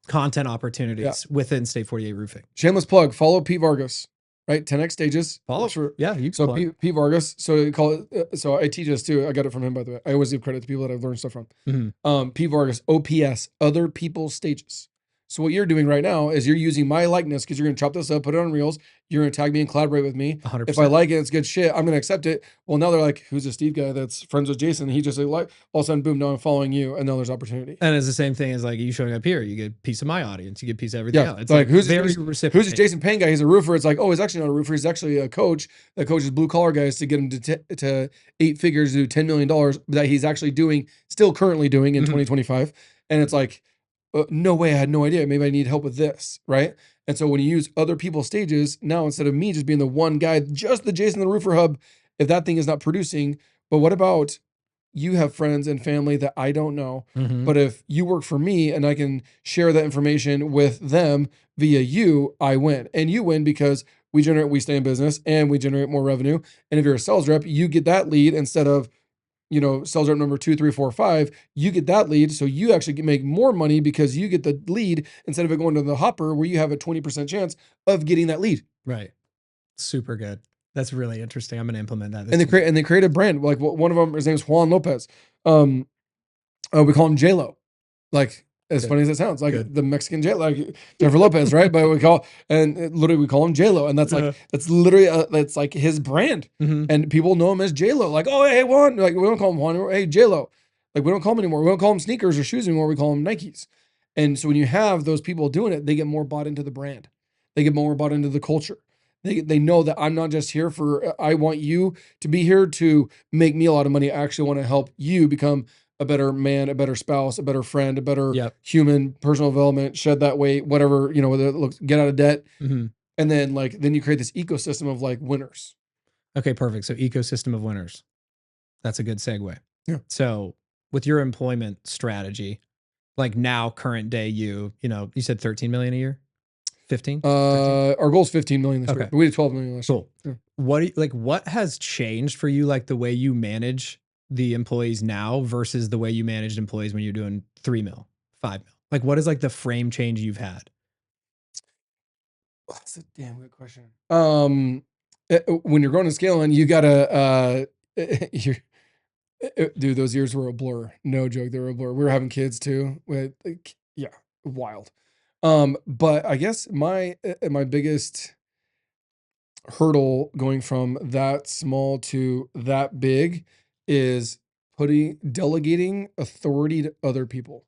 [SPEAKER 1] content opportunities within State 48 Roofing.
[SPEAKER 2] Shameless plug. Follow Pete Vargas, right? 10X stages.
[SPEAKER 1] Follow. Yeah. You
[SPEAKER 2] so Pete Vargas. So you call it. So I teach this too. I got it from him, by the way. I always give credit to people that I've learned stuff from.
[SPEAKER 1] Mm-hmm.
[SPEAKER 2] Pete Vargas, OPS, other people's stages. So what you're doing right now is you're using my likeness because you're going to chop this up, put it on Reels. You're going to tag me and collaborate with me.
[SPEAKER 1] 100%.
[SPEAKER 2] If I like it, it's good shit. I'm going to accept it. Well, now they're like, who's this Steve guy that's friends with Jason? He just like, all of a sudden, boom, now I'm following you. And now there's opportunity.
[SPEAKER 1] And it's the same thing as like you showing up here. You get a piece of my audience. You get a piece of everything else. It's
[SPEAKER 2] like who's
[SPEAKER 1] very
[SPEAKER 2] who's this Jason Payne guy? He's a roofer. It's like, oh, he's actually not a roofer. He's actually a coach that coaches blue collar guys to get him to 8 figures, to do $10 million that he's actually doing, still currently doing in 2025. And it's like, no way, I had no idea. Maybe I need help with this, right? And so when you use other people's stages, now instead of me just being the one guy, just the Jason the Roofer Hub, if that thing is not producing, but what about you have friends and family that I don't know?
[SPEAKER 1] Mhm.
[SPEAKER 2] But if you work for me and I can share that information with them via you, I win. And you win because we stay in business and we generate more revenue. And if you're a sales rep, you get that lead instead of sales rep number 2, 3, 4, 5, you get that lead. So you actually make more money because you get the lead instead of it going to the hopper where you have a 20% chance of getting that lead.
[SPEAKER 1] Right. Super good. That's really interesting. I'm gonna implement that
[SPEAKER 2] And
[SPEAKER 1] this week.
[SPEAKER 2] they create a brand. Like one of them, his name is Juan Lopez. Um, we call him J-Lo. Like, as
[SPEAKER 1] Good.
[SPEAKER 2] funny as it sounds, like
[SPEAKER 1] Good.
[SPEAKER 2] the Mexican J, like Jennifer Lopez, right? But literally we call him J-Lo, and that's literally that's like his brand,
[SPEAKER 1] Mhm.
[SPEAKER 2] and people know him as J-Lo. Like, oh hey Juan, like we don't call him Juan anymore. Hey J-Lo, like we don't call him anymore. We don't call him sneakers or shoes anymore. We call him Nikes. And so when you have those people doing it, they get more bought into the brand. They get more bought into the culture. They know that I'm not just here for. I want you to be here to make me a lot of money. I actually want to help you become a better man, a better spouse, a better friend, a better
[SPEAKER 1] Yep.
[SPEAKER 2] human, personal development, shed that weight, whatever, whether it looks, get out of debt.
[SPEAKER 1] Mhm.
[SPEAKER 2] And then then you create this ecosystem of like winners.
[SPEAKER 1] Okay, perfect. So ecosystem of winners. That's a good segue.
[SPEAKER 2] Yeah.
[SPEAKER 1] So with your employment strategy, like now current day you said 13 million a year? 15? 13?
[SPEAKER 2] Our goal is 15 million this year,
[SPEAKER 1] Okay.
[SPEAKER 2] but we did 12 million last year.
[SPEAKER 1] Cool.
[SPEAKER 2] Yeah.
[SPEAKER 1] What has changed for you, like the way you manage the employees now versus the way you managed employees when you're doing 3 mil, 5 mil? Like what is like the frame change you've had?
[SPEAKER 2] Oh, that's a damn good question. When you're growing and scaling, you gotta, you're, dude, those years were a blur. No joke, they were a blur. We were having kids too. Yeah, wild. But I guess my biggest hurdle going from that small to that big is delegating authority to other people.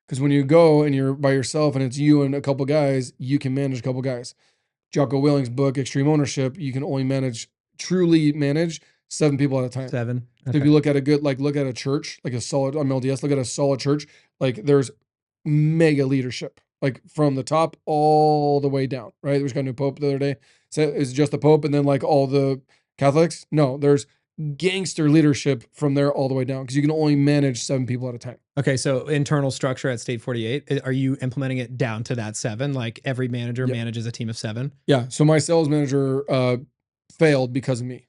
[SPEAKER 2] Because when you go and you're by yourself and it's you and a couple guys, you can manage a couple guys. Jocko Willing's book, Extreme Ownership, you can only truly manage 7 people at a time.
[SPEAKER 1] 7?
[SPEAKER 2] So if
[SPEAKER 1] Okay.
[SPEAKER 2] you look at look at a church, like a solid on LDS, look at a solid church, like there's mega leadership, like from the top all the way down, right? We just got a new pope the other day. So it's just the pope and then like all the Catholics? No, there's gangster leadership from there all the way down because you can only manage 7 people at a time.
[SPEAKER 1] Okay, so internal structure at State 48, are you implementing it down to that 7? Like every manager
[SPEAKER 2] Yep.
[SPEAKER 1] manages a team of 7?
[SPEAKER 2] Yeah. So my sales manager failed because of me.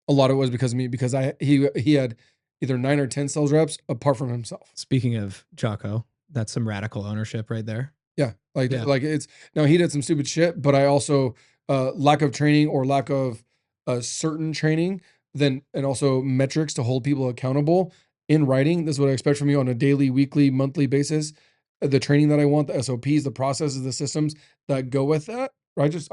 [SPEAKER 2] A lot of it was because of me because he had either 9 or 10 sales reps apart from himself.
[SPEAKER 1] Speaking of Jocko, that's some radical ownership right there.
[SPEAKER 2] Yeah,
[SPEAKER 1] Yeah.
[SPEAKER 2] like it's now he did some stupid shit, but I also lack of training or lack of certain training, then and also metrics to hold people accountable in writing. This is what I expect from you on a daily, weekly, monthly basis. The training that I want, the SOPs, the processes, the systems that go with that. I just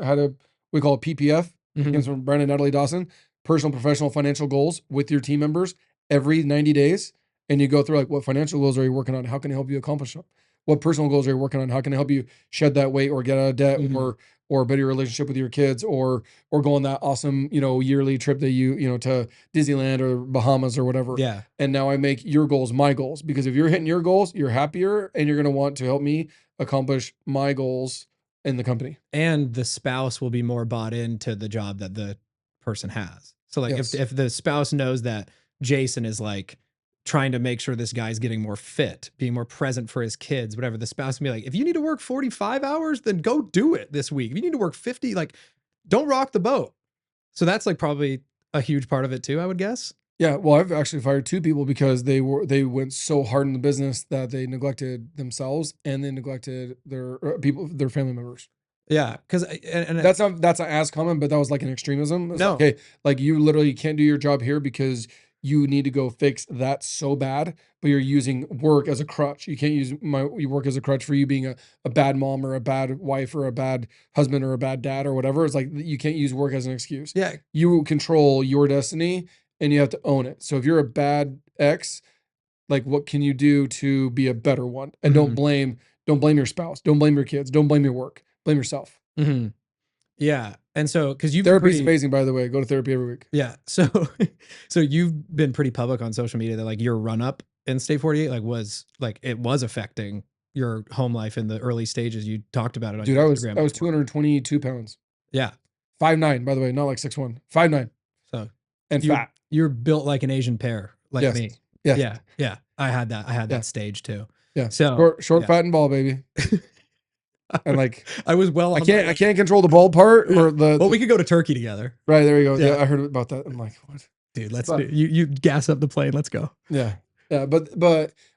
[SPEAKER 2] had we call it PPF. It
[SPEAKER 1] Mhm.
[SPEAKER 2] comes from Brandon Natalie Dawson. Personal, professional, financial goals with your team members every 90 days. And you go through like what financial goals are you working on? How can I help you accomplish them? What personal goals are you working on? How can I help you shed that weight or get out of debt
[SPEAKER 1] Mhm.
[SPEAKER 2] or better your relationship with your kids or go on that awesome, yearly trip that to Disneyland or Bahamas or whatever.
[SPEAKER 1] Yeah.
[SPEAKER 2] And now I make your goals my goals because if you're hitting your goals, you're happier and you're going to want to help me accomplish my goals in the company.
[SPEAKER 1] And the spouse will be more bought into the job that the person has. So like
[SPEAKER 2] Yes.
[SPEAKER 1] if the spouse knows that Jason is like trying to make sure this guy's getting more fit, being more present for his kids, whatever, the spouse can be like, if you need to work 45 hours, then go do it this week. If you need to work 50, like don't rock the boat. So that's like probably a huge part of it too, I would guess.
[SPEAKER 2] Yeah, well, I've actually fired 2 people because they went so hard in the business that they neglected themselves and they neglected their family members.
[SPEAKER 1] Yeah. Cause
[SPEAKER 2] That's not as common, but that was like an extremism. It's like,
[SPEAKER 1] no,
[SPEAKER 2] hey, like you literally can't do your job here because you need to go fix that so bad, but you're using work as a crutch. You can't use your work as a crutch for you being a bad mom or a bad wife or a bad husband or a bad dad or whatever. It's like you can't use work as an excuse.
[SPEAKER 1] yeah.
[SPEAKER 2] You control your destiny and you have to own it. So if you're a bad ex, like what can you do to be a better one? And
[SPEAKER 1] Mhm.
[SPEAKER 2] don't blame your spouse, don't blame your kids, don't blame your work, blame yourself.
[SPEAKER 1] Mhm. Yeah. And so, cause you've been
[SPEAKER 2] Therapy is
[SPEAKER 1] pretty,
[SPEAKER 2] amazing, by the way. Go to therapy every week.
[SPEAKER 1] yeah. So, so you've been pretty public on social media that like your run up in State 48 like was like it was affecting your home life in the early stages. You talked about it on
[SPEAKER 2] Dude,
[SPEAKER 1] your
[SPEAKER 2] I was
[SPEAKER 1] Instagram
[SPEAKER 2] I was
[SPEAKER 1] before.
[SPEAKER 2] 222 pounds.
[SPEAKER 1] Yeah.
[SPEAKER 2] 5'9", by the way, not like 6'1". 5'9",
[SPEAKER 1] So
[SPEAKER 2] and
[SPEAKER 1] you're
[SPEAKER 2] fat.
[SPEAKER 1] you're built like an Asian pear, like
[SPEAKER 2] Yes.
[SPEAKER 1] me.
[SPEAKER 2] Yes.
[SPEAKER 1] Yeah. Yeah. I had that. I had
[SPEAKER 2] Yeah.
[SPEAKER 1] that stage too.
[SPEAKER 2] Yeah.
[SPEAKER 1] So
[SPEAKER 2] Short,
[SPEAKER 1] yeah.
[SPEAKER 2] fat, and bald, baby. And like
[SPEAKER 1] I was well on my
[SPEAKER 2] I
[SPEAKER 1] way.
[SPEAKER 2] can't control the bald part
[SPEAKER 1] Yeah.
[SPEAKER 2] or
[SPEAKER 1] Well, we could go to Turkey together.
[SPEAKER 2] right, there we go. Yeah,
[SPEAKER 1] Yeah.
[SPEAKER 2] I heard about that. I'm like, what?
[SPEAKER 1] Dude, let's
[SPEAKER 2] But
[SPEAKER 1] do you gas up the plane. Let's go.
[SPEAKER 2] yeah. Yeah, but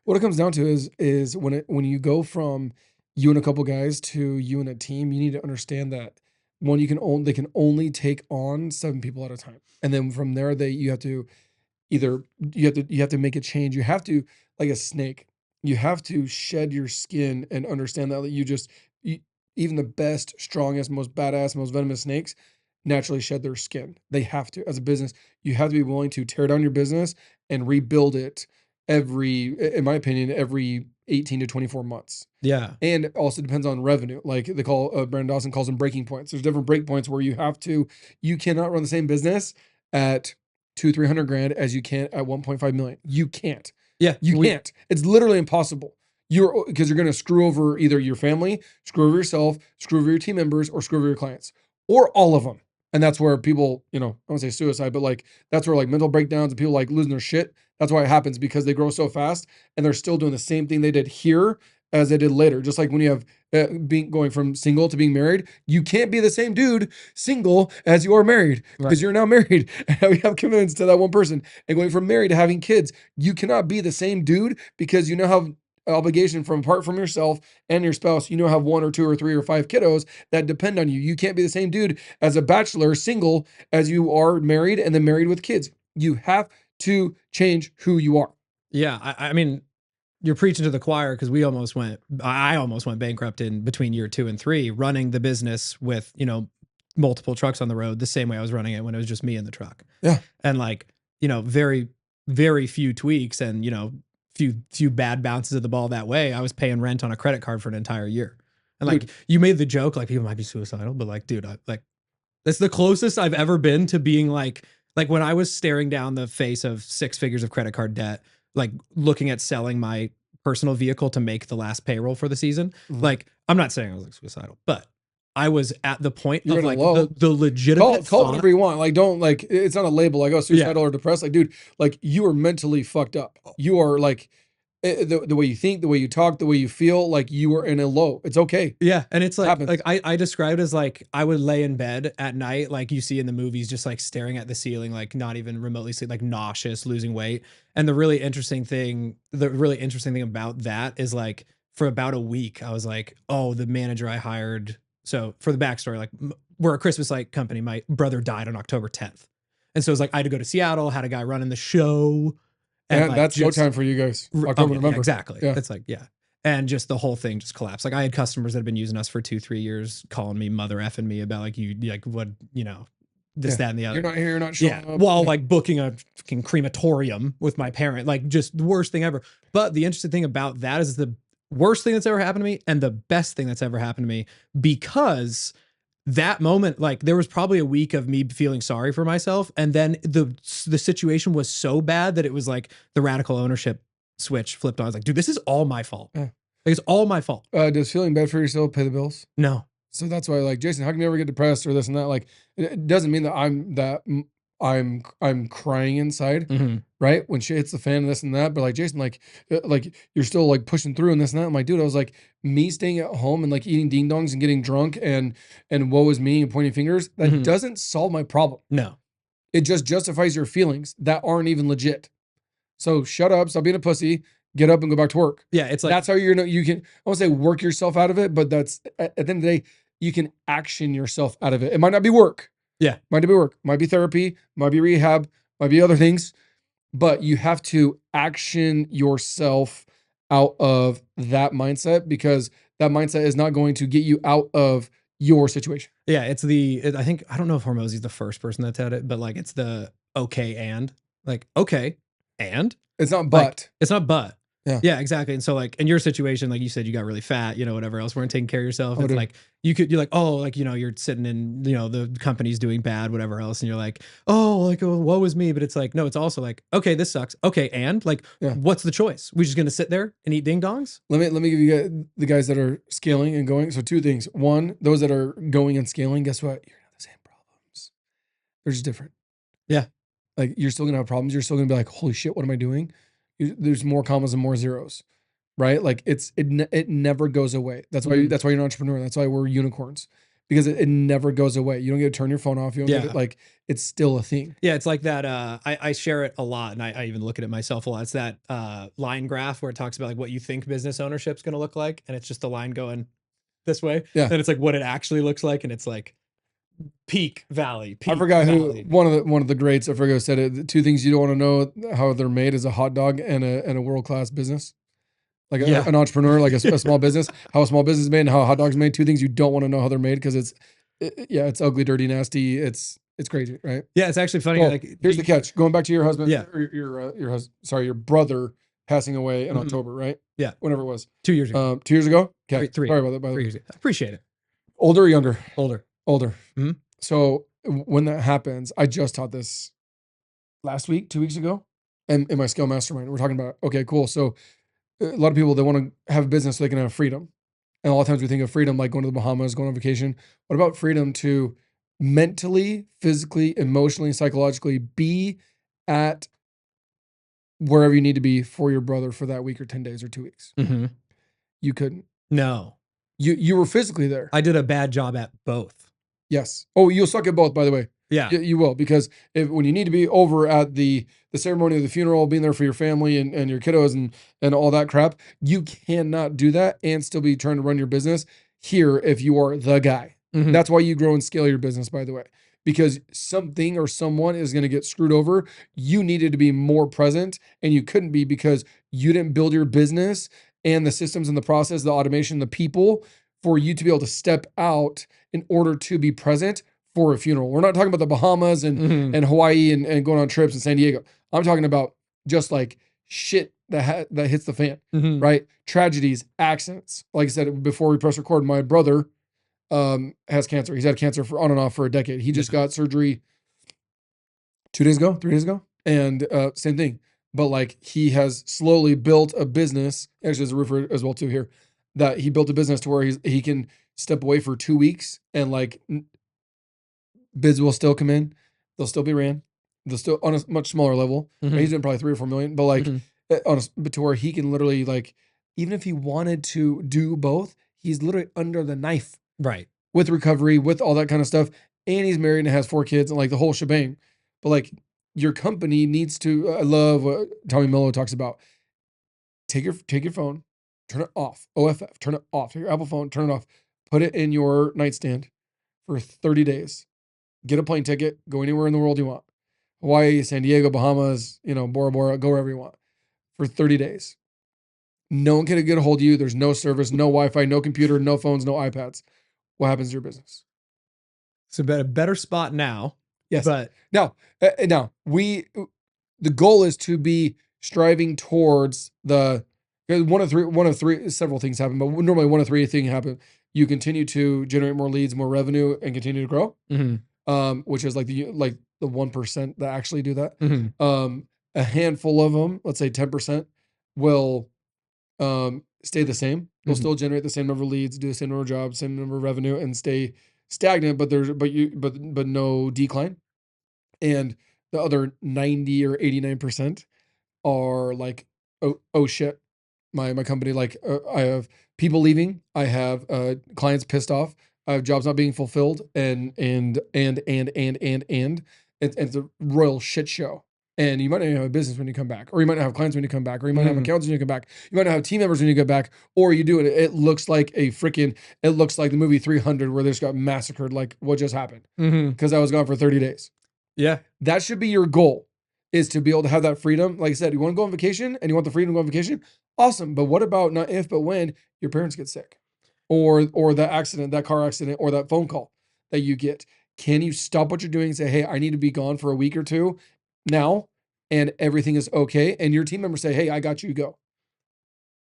[SPEAKER 2] what it comes down to is when you go from you and a couple guys to you and a team, you need to understand that one, they can only take on 7 people at a time. And then from there you have to either you have to make a change. You have to, like a snake, you have to shed your skin and understand that you, even the best, strongest, most badass, most venomous snakes naturally shed their skin. They have to. As a business, you have to be willing to tear down your business and rebuild it in my opinion, every 18 to 24 months.
[SPEAKER 1] Yeah.
[SPEAKER 2] And it also depends on revenue. Like they call Brandon Dawson calls them breaking points. There's different break points where you cannot run the same business at 300 grand as you can at 1.5 million. You can't.
[SPEAKER 1] Yeah.
[SPEAKER 2] You can't. It's literally impossible. Because you're going to screw over either your family, screw over yourself, screw over your team members, or screw over your clients, or all of them. And that's where people, I don't want to say suicide, but like that's where like mental breakdowns and people like losing their shit. That's why it happens, because they grow so fast and they're still doing the same thing they did here as they did later. Just like when you have going from single to being married, you can't be the same dude single as you are married, because you're now married and we have commitments to that one person. And going from married to having kids, you cannot be the same dude, because you now have obligation from apart from yourself and your spouse. You know, have 1 or 2 or 3 or 5 kiddos that depend on you. You can't be the same dude as a bachelor single as you are married and then married with kids. You have to change who you are.
[SPEAKER 1] Yeah. I mean, you're preaching to the choir, because I almost went bankrupt in between year 2 and 3 running the business with, multiple trucks on the road the same way I was running it when it was just me in the truck.
[SPEAKER 2] Yeah.
[SPEAKER 1] And like, very, very few tweaks and, few bad bounces of the ball that way. I was paying rent on a credit card for an entire year. And like, you made the joke, like people might be suicidal, but like, dude, that's the closest I've ever been to being like when I was staring down the face of 6 figures of credit card debt, like looking at selling my personal vehicle to make the last payroll for the season. Like, I'm not saying I was like suicidal, but I was at the point
[SPEAKER 2] You're
[SPEAKER 1] of
[SPEAKER 2] in a
[SPEAKER 1] like
[SPEAKER 2] low.
[SPEAKER 1] the legitimate
[SPEAKER 2] call it whatever you want. Like, don't like, it's not a label like, oh, suicidal or depressed. Like, dude, like you are mentally fucked up. You are like the way you think, the way you talk, the way you feel, like you are in a low. It's okay.
[SPEAKER 1] Yeah. And it's like,
[SPEAKER 2] Happens.
[SPEAKER 1] I described it as like, I would lay in bed at night, like you see in the movies, just like staring at the ceiling, like not even remotely sleep, like nauseous, losing weight. And the really interesting thing about that is like, for about a week, I was like, oh, the manager I hired. So for the backstory, like we're a Christmas light company. My brother died on October 10th. And so it was like, I had to go to Seattle, had a guy running the show. And like,
[SPEAKER 2] that's
[SPEAKER 1] just
[SPEAKER 2] go time for you guys. October,
[SPEAKER 1] okay,
[SPEAKER 2] November.
[SPEAKER 1] yeah, exactly.
[SPEAKER 2] Yeah.
[SPEAKER 1] It's like, yeah. And just the whole thing just collapsed. Like I had customers that had been using us for 2-3 years calling me mother effing me about like, you like what, this, that, and the other.
[SPEAKER 2] You're not here, you're not showing up.
[SPEAKER 1] While like booking a fucking crematorium with my parent, like just the worst thing ever. But the interesting thing about that is the worst thing that's ever happened to me and the best thing that's ever happened to me, because that moment, like there was probably a week of me feeling sorry for myself. And then the situation was so bad that it was like the radical ownership switch flipped on. I was like, dude, this is all my fault.
[SPEAKER 2] Yeah.
[SPEAKER 1] Like, it's all my fault.
[SPEAKER 2] Does feeling bad for yourself pay the bills?
[SPEAKER 1] No.
[SPEAKER 2] So that's why, like, Jason, how can you ever get depressed or this and that? Like, it doesn't mean that I'm crying inside, right? When shit hits the fan and this and that. But like, Jason, like you're still like pushing through and this and that. I'm like, dude, I was like, me staying at home and like eating ding dongs and getting drunk and woe is me and pointing fingers. That doesn't solve my problem.
[SPEAKER 1] No.
[SPEAKER 2] It just justifies your feelings that aren't even legit. So shut up, stop being a pussy, get up and go back to work.
[SPEAKER 1] Yeah, it's like
[SPEAKER 2] that's how you can, I won't say work yourself out of it, but that's at the end of the day, you can action yourself out of it. It might not be work.
[SPEAKER 1] Yeah.
[SPEAKER 2] Might not be work, might be therapy, might be rehab, might be other things, but you have to action yourself out of that mindset, because that mindset is not going to get you out of your situation.
[SPEAKER 1] Yeah, I think, I don't know if Hormozy's the first person that's had it, but like it's the okay and like, okay, and
[SPEAKER 2] it's not but.
[SPEAKER 1] Like, it's not but.
[SPEAKER 2] Yeah.
[SPEAKER 1] Yeah, exactly. And so like in your situation, like you said, you got really fat, whatever else, weren't taking care of yourself.
[SPEAKER 2] Oh,
[SPEAKER 1] It's
[SPEAKER 2] dude.
[SPEAKER 1] like you're like, oh, like, you're sitting in, the company's doing bad, whatever else. And you're like, oh, like, oh, woe is me. But it's like, no, it's also like, okay, this sucks. Okay. And like,
[SPEAKER 2] Yeah.
[SPEAKER 1] what's the choice? We just gonna sit there and eat ding dongs?
[SPEAKER 2] Let me give you the guys that are scaling and going. So two things. One, those that are going and scaling, guess what? You're gonna have the same problems. They're just different.
[SPEAKER 1] Yeah.
[SPEAKER 2] Like you're still gonna have problems. You're still gonna be like, holy shit, what am I doing? There's more commas and more zeros, right? Like it never goes away.
[SPEAKER 1] Mhm.
[SPEAKER 2] That's why you're an entrepreneur. That's why we're unicorns, because it never goes away. You don't get to turn your phone off. You don't get
[SPEAKER 1] Yeah.
[SPEAKER 2] it. Like it's still a thing.
[SPEAKER 1] Yeah, it's like that. I share it a lot, and I even look at it myself a lot. It's that line graph where it talks about like what you think business ownership is going to look like, and it's just a line going this way.
[SPEAKER 2] Yeah.
[SPEAKER 1] Then it's like what it actually looks like, and it's like
[SPEAKER 2] I
[SPEAKER 1] peak
[SPEAKER 2] forgot who
[SPEAKER 1] valley.
[SPEAKER 2] one of the greats. I forgot who said it. The two things you don't want to know how they're made is a hot dog and a world class business. Like
[SPEAKER 1] Yeah,
[SPEAKER 2] an entrepreneur, like a small business, how a small business is made and how a hot dog's made. Two things you don't want to know how they're made because yeah, it's ugly, dirty, nasty. It's crazy, right?
[SPEAKER 1] yeah. It's actually funny.
[SPEAKER 2] Well,
[SPEAKER 1] Like,
[SPEAKER 2] here's the catch. Going back to your husband,
[SPEAKER 1] yeah,
[SPEAKER 2] or your husband, sorry, your brother passing away in
[SPEAKER 1] mhm,
[SPEAKER 2] October, right?
[SPEAKER 1] yeah.
[SPEAKER 2] Whenever it was.
[SPEAKER 1] 2 years ago,
[SPEAKER 2] 2 years ago. Okay,
[SPEAKER 1] three,
[SPEAKER 2] sorry about that. By the way,
[SPEAKER 1] 3 years ago. I appreciate it.
[SPEAKER 2] older or younger?
[SPEAKER 1] Older.
[SPEAKER 2] Older.
[SPEAKER 1] Mhm.
[SPEAKER 2] So when that happens, I just taught this last week, 2 weeks ago, and in my scale mastermind, we're talking about okay, cool. So a lot of people they want to have a business so they can have freedom. And a lot of times we think of freedom like going to the Bahamas, going on vacation. What about freedom to mentally, physically, emotionally, psychologically be at wherever you need to be for your brother for that week or 10 days or 2 weeks?
[SPEAKER 1] Hmm.
[SPEAKER 2] You couldn't.
[SPEAKER 1] No,
[SPEAKER 2] You were physically there.
[SPEAKER 1] I did a bad job at both.
[SPEAKER 2] Yes. Oh, you'll suck at both, by the way.
[SPEAKER 1] Yeah.
[SPEAKER 2] You will, because if when you need to be over at the ceremony of the funeral, being there for your family and your kiddos and all that crap, you cannot do that and still be trying to run your business here if you are the guy.
[SPEAKER 1] Hmm.
[SPEAKER 2] That's why you grow and scale your business, by the way. Because something or someone is going to get screwed over. You needed to be more present and you couldn't be because you didn't build your business and the systems and the process, the automation, the people for you to be able to step out in order to be present for a funeral. We're not talking about the Bahamas
[SPEAKER 1] Hmm.
[SPEAKER 2] and Hawaii and going on trips in San Diego. I'm talking about just like shit that hits the fan,
[SPEAKER 1] Hmm.
[SPEAKER 2] right? Tragedies, accidents. Like I said before we press record, my brother has cancer. He's had cancer for on and off for a decade. He just
[SPEAKER 1] Yeah.
[SPEAKER 2] got surgery 2 days ago, 3 days ago, and same thing. But like he has slowly built a business. Actually, there's a roofer as well too here. That he built a business to where he can step away for 2 weeks and like bids will still come in. They'll still be ran. They'll still on a much smaller level. Right?
[SPEAKER 1] Hmm.
[SPEAKER 2] He's doing probably 3 or 4 million, but like
[SPEAKER 1] Hmm.
[SPEAKER 2] but to where he can literally like, even if he wanted to do both, he's literally under the knife
[SPEAKER 1] Right.
[SPEAKER 2] with recovery, with all that kind of stuff. And he's married and has 4 kids and like the whole shebang. But like your company needs to, I love what Tommy Mello talks about. Take your phone, turn it off. OFF, turn it off. Take your Apple phone, turn it off. Put it in your nightstand for 30 days. Get a plane ticket, go anywhere in the world you want. Hawaii, San Diego, Bahamas, Bora Bora, go wherever you want for 30 days. No one can get a hold of you. There's no service, no Wi-Fi, no computer, no phones, no iPads. What happens to your business?
[SPEAKER 1] It's a better spot now,
[SPEAKER 2] Yes.
[SPEAKER 1] but
[SPEAKER 2] Now the goal is to be striving towards the one of three, several things happen, but normally one of three things happen. You continue to generate more leads, more revenue, and continue to grow.
[SPEAKER 1] mhm,
[SPEAKER 2] Which is like the 1% that actually do that.
[SPEAKER 1] mhm,
[SPEAKER 2] A handful of them, let's say 10%, will stay the same. They'll
[SPEAKER 1] mhm.
[SPEAKER 2] still generate the same number of leads, do the same number of jobs, same number of revenue, and stay stagnant. But no decline. And the other 90 or 89% are like, oh shit, my company, like I have people leaving, I have clients pissed off, I have jobs not being fulfilled, and it's a royal shit show. And you might not even have a business when you come back, or you might not have clients when you come back, or you might not have
[SPEAKER 1] Mhm.
[SPEAKER 2] accountants when you come back, you might not have team members when you get back, or you do it. It looks like it looks like the movie 300 where they just got massacred, like what just happened
[SPEAKER 1] Mhm.
[SPEAKER 2] because I was gone for 30 days.
[SPEAKER 1] Yeah.
[SPEAKER 2] That should be your goal, is to be able to have that freedom. Like I said, you want to go on vacation and you want the freedom to go on vacation. Awesome. But what about not if, but when your parents get sick or that accident, that car accident, or that phone call that you get? Can you stop what you're doing and say, hey, I need to be gone for a week or two now and everything is okay? And your team members say, hey, I got you, go.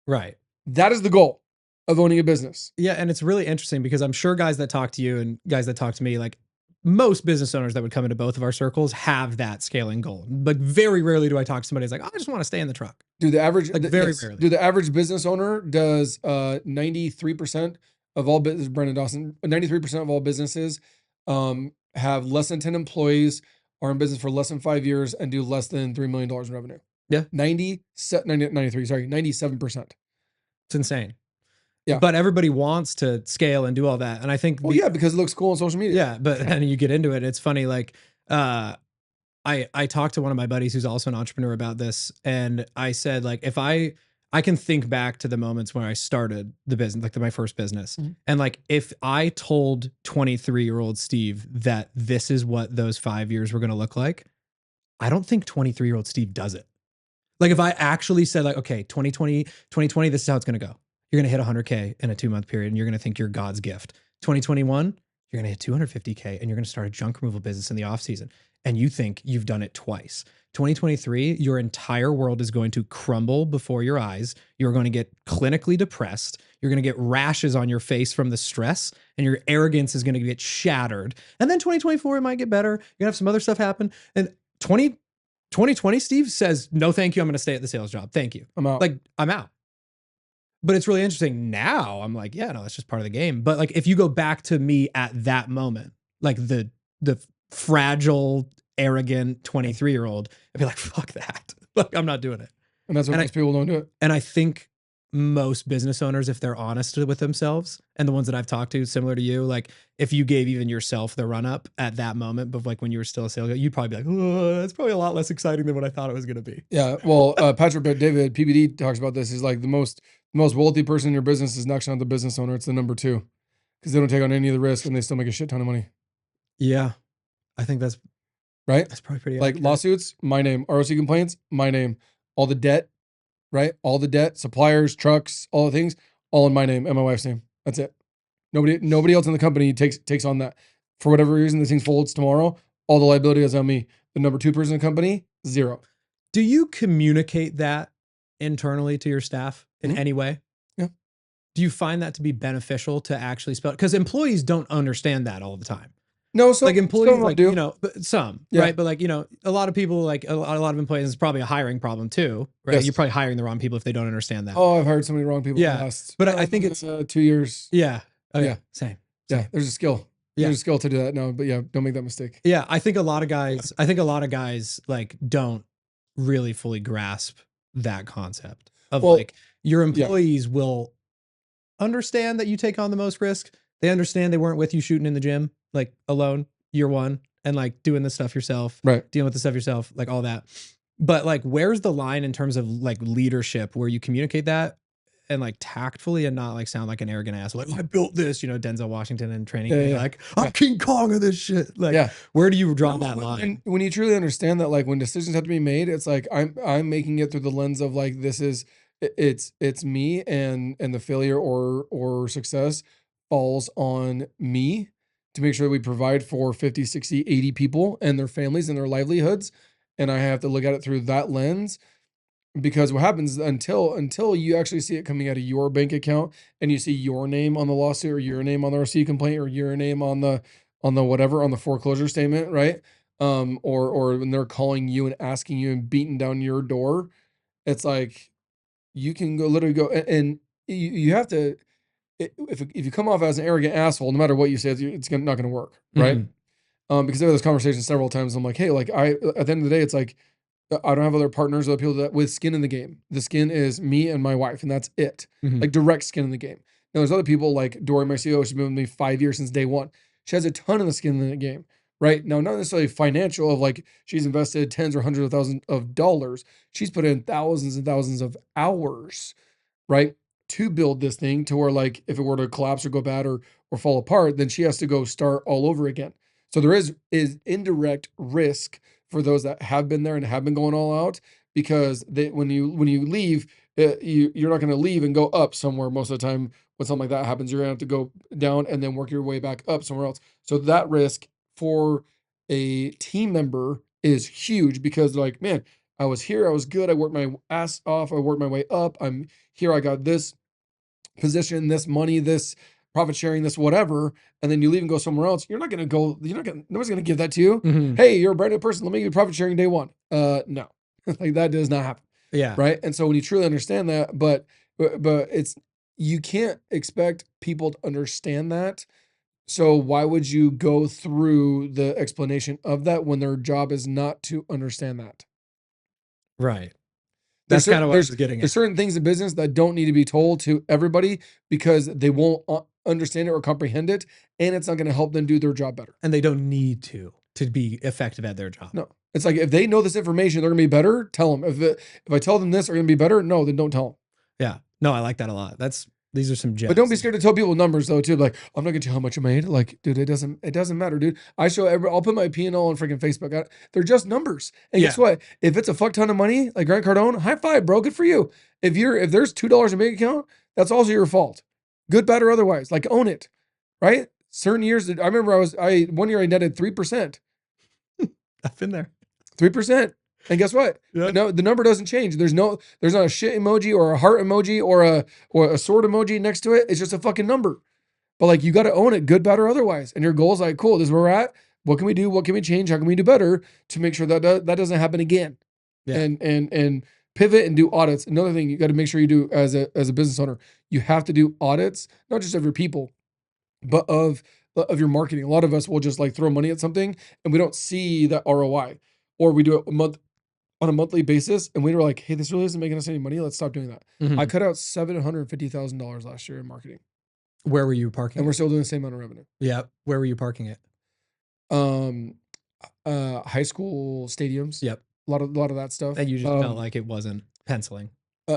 [SPEAKER 1] Right.
[SPEAKER 2] That is the goal of owning a business.
[SPEAKER 1] Yeah, and it's really interesting because I'm sure guys that talk to you and guys that talk to me, like most business owners that would come into both of our circles have that scaling goal. But very rarely do I talk to somebody who's like, oh, I just want to stay in the truck.
[SPEAKER 2] Do the average
[SPEAKER 1] Like very rarely.
[SPEAKER 2] do the average business owner does 93% of all business, Brendan Dawson, 93% of all businesses have less than 10 employees, are in business for less than 5 years, and do less than $3 million in revenue.
[SPEAKER 1] Yeah.
[SPEAKER 2] 93, sorry, 97%.
[SPEAKER 1] It's insane.
[SPEAKER 2] Yeah.
[SPEAKER 1] But everybody wants to scale and do all that. And I think
[SPEAKER 2] Well, yeah, because it looks cool on social media.
[SPEAKER 1] yeah, but then you get into it. It's funny, like I talked to one of my buddies who's also an entrepreneur about this, and I said, like, if I can think back to the moments when I started the business, like my first business, and like if I told 23-year-old Steve that this is what those 5 years were going to look like, I don't think 23-year-old Steve does it. Like if I actually said like, okay, 2020, this is how it's going to go. You're going to hit 100K in a 2-month period, and you're going to think you're God's gift. 2021, you're going to hit 250K, and you're going to start a junk removal business in the off season, and you think you've done it twice. 2023, your entire world is going to crumble before your eyes. You're going to get clinically depressed. You're going to get rashes on your face from the stress, and your arrogance is going to get shattered. And then 2024, it might get better. You're going to have some other stuff happen. And 2020, Steve says, no, thank you. I'm going to stay at the sales job. Thank you.
[SPEAKER 2] I'm out.
[SPEAKER 1] Like, I'm out. But it's really interesting now. I'm like, yeah, no, that's just part of the game. But like, if you go back to me at that moment, like the fragile, arrogant 23-year-old, I'd be like, fuck that. Like, I'm not doing it.
[SPEAKER 2] And that's why most people don't do it.
[SPEAKER 1] And I think most business owners, if they're honest with themselves, and the ones that I've talked to, similar to you, like if you gave even yourself the run up at that moment, but like when you were still a sales guy, you'd probably be like, oh, that's probably a lot less exciting than what I thought it was going to be.
[SPEAKER 2] Yeah. Well, Patrick David, PBD, talks about this. He's like the most wealthy person in your business is actually not the business owner. It's the number two, because they don't take on any of the risk and they still make a shit ton of money.
[SPEAKER 1] Yeah. I think that's
[SPEAKER 2] right.
[SPEAKER 1] That's probably pretty
[SPEAKER 2] like
[SPEAKER 1] accurate.
[SPEAKER 2] Lawsuits, my name. ROC complaints, my name. All the debt, right? All the debt, suppliers, trucks, all the things, all in my name and my wife's name. That's it. Nobody else in the company takes on that. For whatever reason, this thing folds tomorrow. All the liability is on me. The number two person in the company, zero.
[SPEAKER 1] Do you communicate that internally to your staff in any way?
[SPEAKER 2] Yeah.
[SPEAKER 1] Do you find that to be beneficial to actually spell? Because employees don't understand that all the time.
[SPEAKER 2] No, so
[SPEAKER 1] like employees, like,
[SPEAKER 2] do.
[SPEAKER 1] you know, but some,
[SPEAKER 2] Yeah.
[SPEAKER 1] right? But like, you know, a lot of people, like a lot of employees, it's probably a hiring problem too, right?
[SPEAKER 2] Yes.
[SPEAKER 1] You're probably hiring the wrong people if they don't understand that.
[SPEAKER 2] Oh, I've hired so many wrong people.
[SPEAKER 1] Yeah.
[SPEAKER 2] In the last,
[SPEAKER 1] But I think it's
[SPEAKER 2] 2 years.
[SPEAKER 1] yeah. Okay.
[SPEAKER 2] Yeah.
[SPEAKER 1] Same.
[SPEAKER 2] Yeah. There's a skill.
[SPEAKER 1] Yeah.
[SPEAKER 2] There's a skill to do that now, but yeah, don't make that mistake.
[SPEAKER 1] Yeah. I think a lot of guys like don't really fully grasp that concept of like your employees will understand that you take on the most risk. They understand they weren't with you shooting in the gym, like alone, year one, and like doing this stuff yourself,
[SPEAKER 2] right?
[SPEAKER 1] Dealing with the stuff yourself, like all that. But like, where's the line in terms of like leadership where you communicate that and like tactfully and not like sound like an arrogant ass, like I built this, you know, Denzel Washington and training, like I'm King Kong of this shit. Like, where do you draw that line?
[SPEAKER 2] And when you truly understand that, like when decisions have to be made, it's like I'm making it through the lens of like this is it's me, and the failure or success falls on me to make sure that we provide for 50, 60, 80 people and their families and their livelihoods. And I have to look at it through that lens, because what happens until you actually see it coming out of your bank account and you see your name on the lawsuit or your name on the RC complaint or your name on the whatever, on the foreclosure statement, right? Or when they're calling you and asking you and beating down your door, it's like you can literally go and you have to, if you come off as an arrogant asshole, no matter what you say, it's not going to work, right? Because I've had this conversation several times. I'm like, hey, like at the end of the day, it's like I don't have other partners or other people that with skin in the game. The skin is me and my wife, and that's it. Like direct skin in the game. Now there's other people like Dory, my CEO. She's been with me 5 years since day one. She has a ton of the skin in the game, right? Now, not necessarily financial of like she's invested tens or hundreds of thousands of dollars. She's put in thousands and thousands of hours, right, to build this thing to where like if it were to collapse or go bad or fall apart, then she has to go start all over again. So there is indirect risk for those that have been there and have been going all out, because when you leave, you're not going to leave and go up somewhere. Most of the time when something like that happens, you're going to have to go down and then work your way back up somewhere else. So that risk for a team member is huge, because they're like, man, I was here. I was good. I worked my ass off. I worked my way up. I'm here. I got this position, this money, this profit sharing, this whatever, and then you leave and go somewhere else. You're not going to go, nobody's going to give that to you.
[SPEAKER 1] Mhm.
[SPEAKER 2] Hey, you're a brand new person. Let me give you profit sharing day one. No, like that does not happen.
[SPEAKER 1] Yeah.
[SPEAKER 2] Right. And so when you truly understand that, but it's, you can't expect people to understand that. So why would you go through the explanation of that when their job is not to understand that?
[SPEAKER 1] Right.
[SPEAKER 2] There's
[SPEAKER 1] That's kind
[SPEAKER 2] certain,
[SPEAKER 1] of what I was getting
[SPEAKER 2] there's
[SPEAKER 1] at.
[SPEAKER 2] certain things in business that don't need to be told to everybody because they won't understand it or comprehend it, and it's not going to help them do their job better.
[SPEAKER 1] And they don't need to be effective at their job.
[SPEAKER 2] No, it's like if they know this information, they're going to be better. Tell them. If I tell them this, they're going to be better. No, then don't tell them.
[SPEAKER 1] Yeah. No, I like that a lot. These are some gems.
[SPEAKER 2] But don't be scared to tell people numbers though, too. Like, I'm not gonna tell you how much I made. Like, dude, it doesn't matter, dude. I'll put my P&L on freaking Facebook. They're just numbers. And guess what? If it's a fuck ton of money, like Grant Cardone, high five, bro. Good for you. If there's $2 in bank account, that's also your fault. Good, bad, or otherwise. Like, own it. Right? Certain years, I remember one year I netted 3%.
[SPEAKER 1] I've been there.
[SPEAKER 2] 3%. And guess what?
[SPEAKER 1] Yeah.
[SPEAKER 2] No, the number doesn't change. There's not a shit emoji or a heart emoji or a sword emoji next to it. It's just a fucking number. But like, you got to own it, good, bad, or otherwise. And your goal is like, cool, this is where we're at. What can we do? What can we change? How can we do better to make sure that that doesn't happen again?
[SPEAKER 1] Yeah.
[SPEAKER 2] And pivot and do audits. Another thing you got to make sure you do as a business owner, you have to do audits, not just of your people, but of your marketing. A lot of us will just like throw money at something and we don't see that ROI, or we do it on a monthly basis, and we were like, hey, this really isn't making us any money. Let's stop doing that.
[SPEAKER 1] Mhm.
[SPEAKER 2] I cut out $750,000 last year in marketing.
[SPEAKER 1] Where were you parking?
[SPEAKER 2] And we're still doing the same amount of revenue.
[SPEAKER 1] Yeah. Where were you parking it?
[SPEAKER 2] High school stadiums.
[SPEAKER 1] Yep.
[SPEAKER 2] A lot of that stuff.
[SPEAKER 1] And you just felt like it wasn't penciling.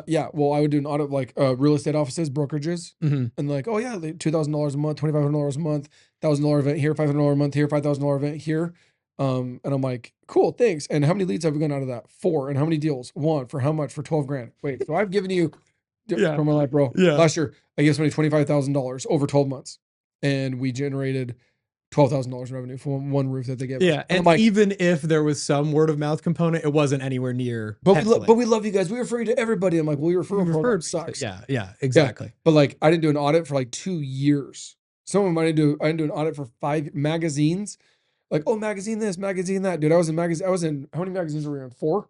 [SPEAKER 2] Yeah. Well, I would do an audit of like real estate offices, brokerages,
[SPEAKER 1] Mhm.
[SPEAKER 2] and like, oh yeah, like $2,000 a month, $2,500 a month, $1,000 event here, $500 a month here, $5,000 event here. And I'm like, cool, thanks. And how many leads have we gotten out of that? 4. And how many deals? 1. For how much? For 12 grand. Wait, so I've given you from my life, bro.
[SPEAKER 1] Yeah.
[SPEAKER 2] Last year, I gave somebody $25,000 over 12 months, and we generated $12,000 in revenue from one roof that they gave us.
[SPEAKER 1] Yeah. And
[SPEAKER 2] like,
[SPEAKER 1] even if there was some word of mouth component, it wasn't anywhere near.
[SPEAKER 2] but we love you guys. We refer you to everybody. I'm like, well, your referral program sucks.
[SPEAKER 1] Yeah. Yeah. Exactly.
[SPEAKER 2] Yeah. But like, I didn't do an audit for like 2 years. Someone might do. I didn't do an audit for 5 magazines. Like, oh, magazine this, magazine that. Dude, I was in how many magazines were we in? 4?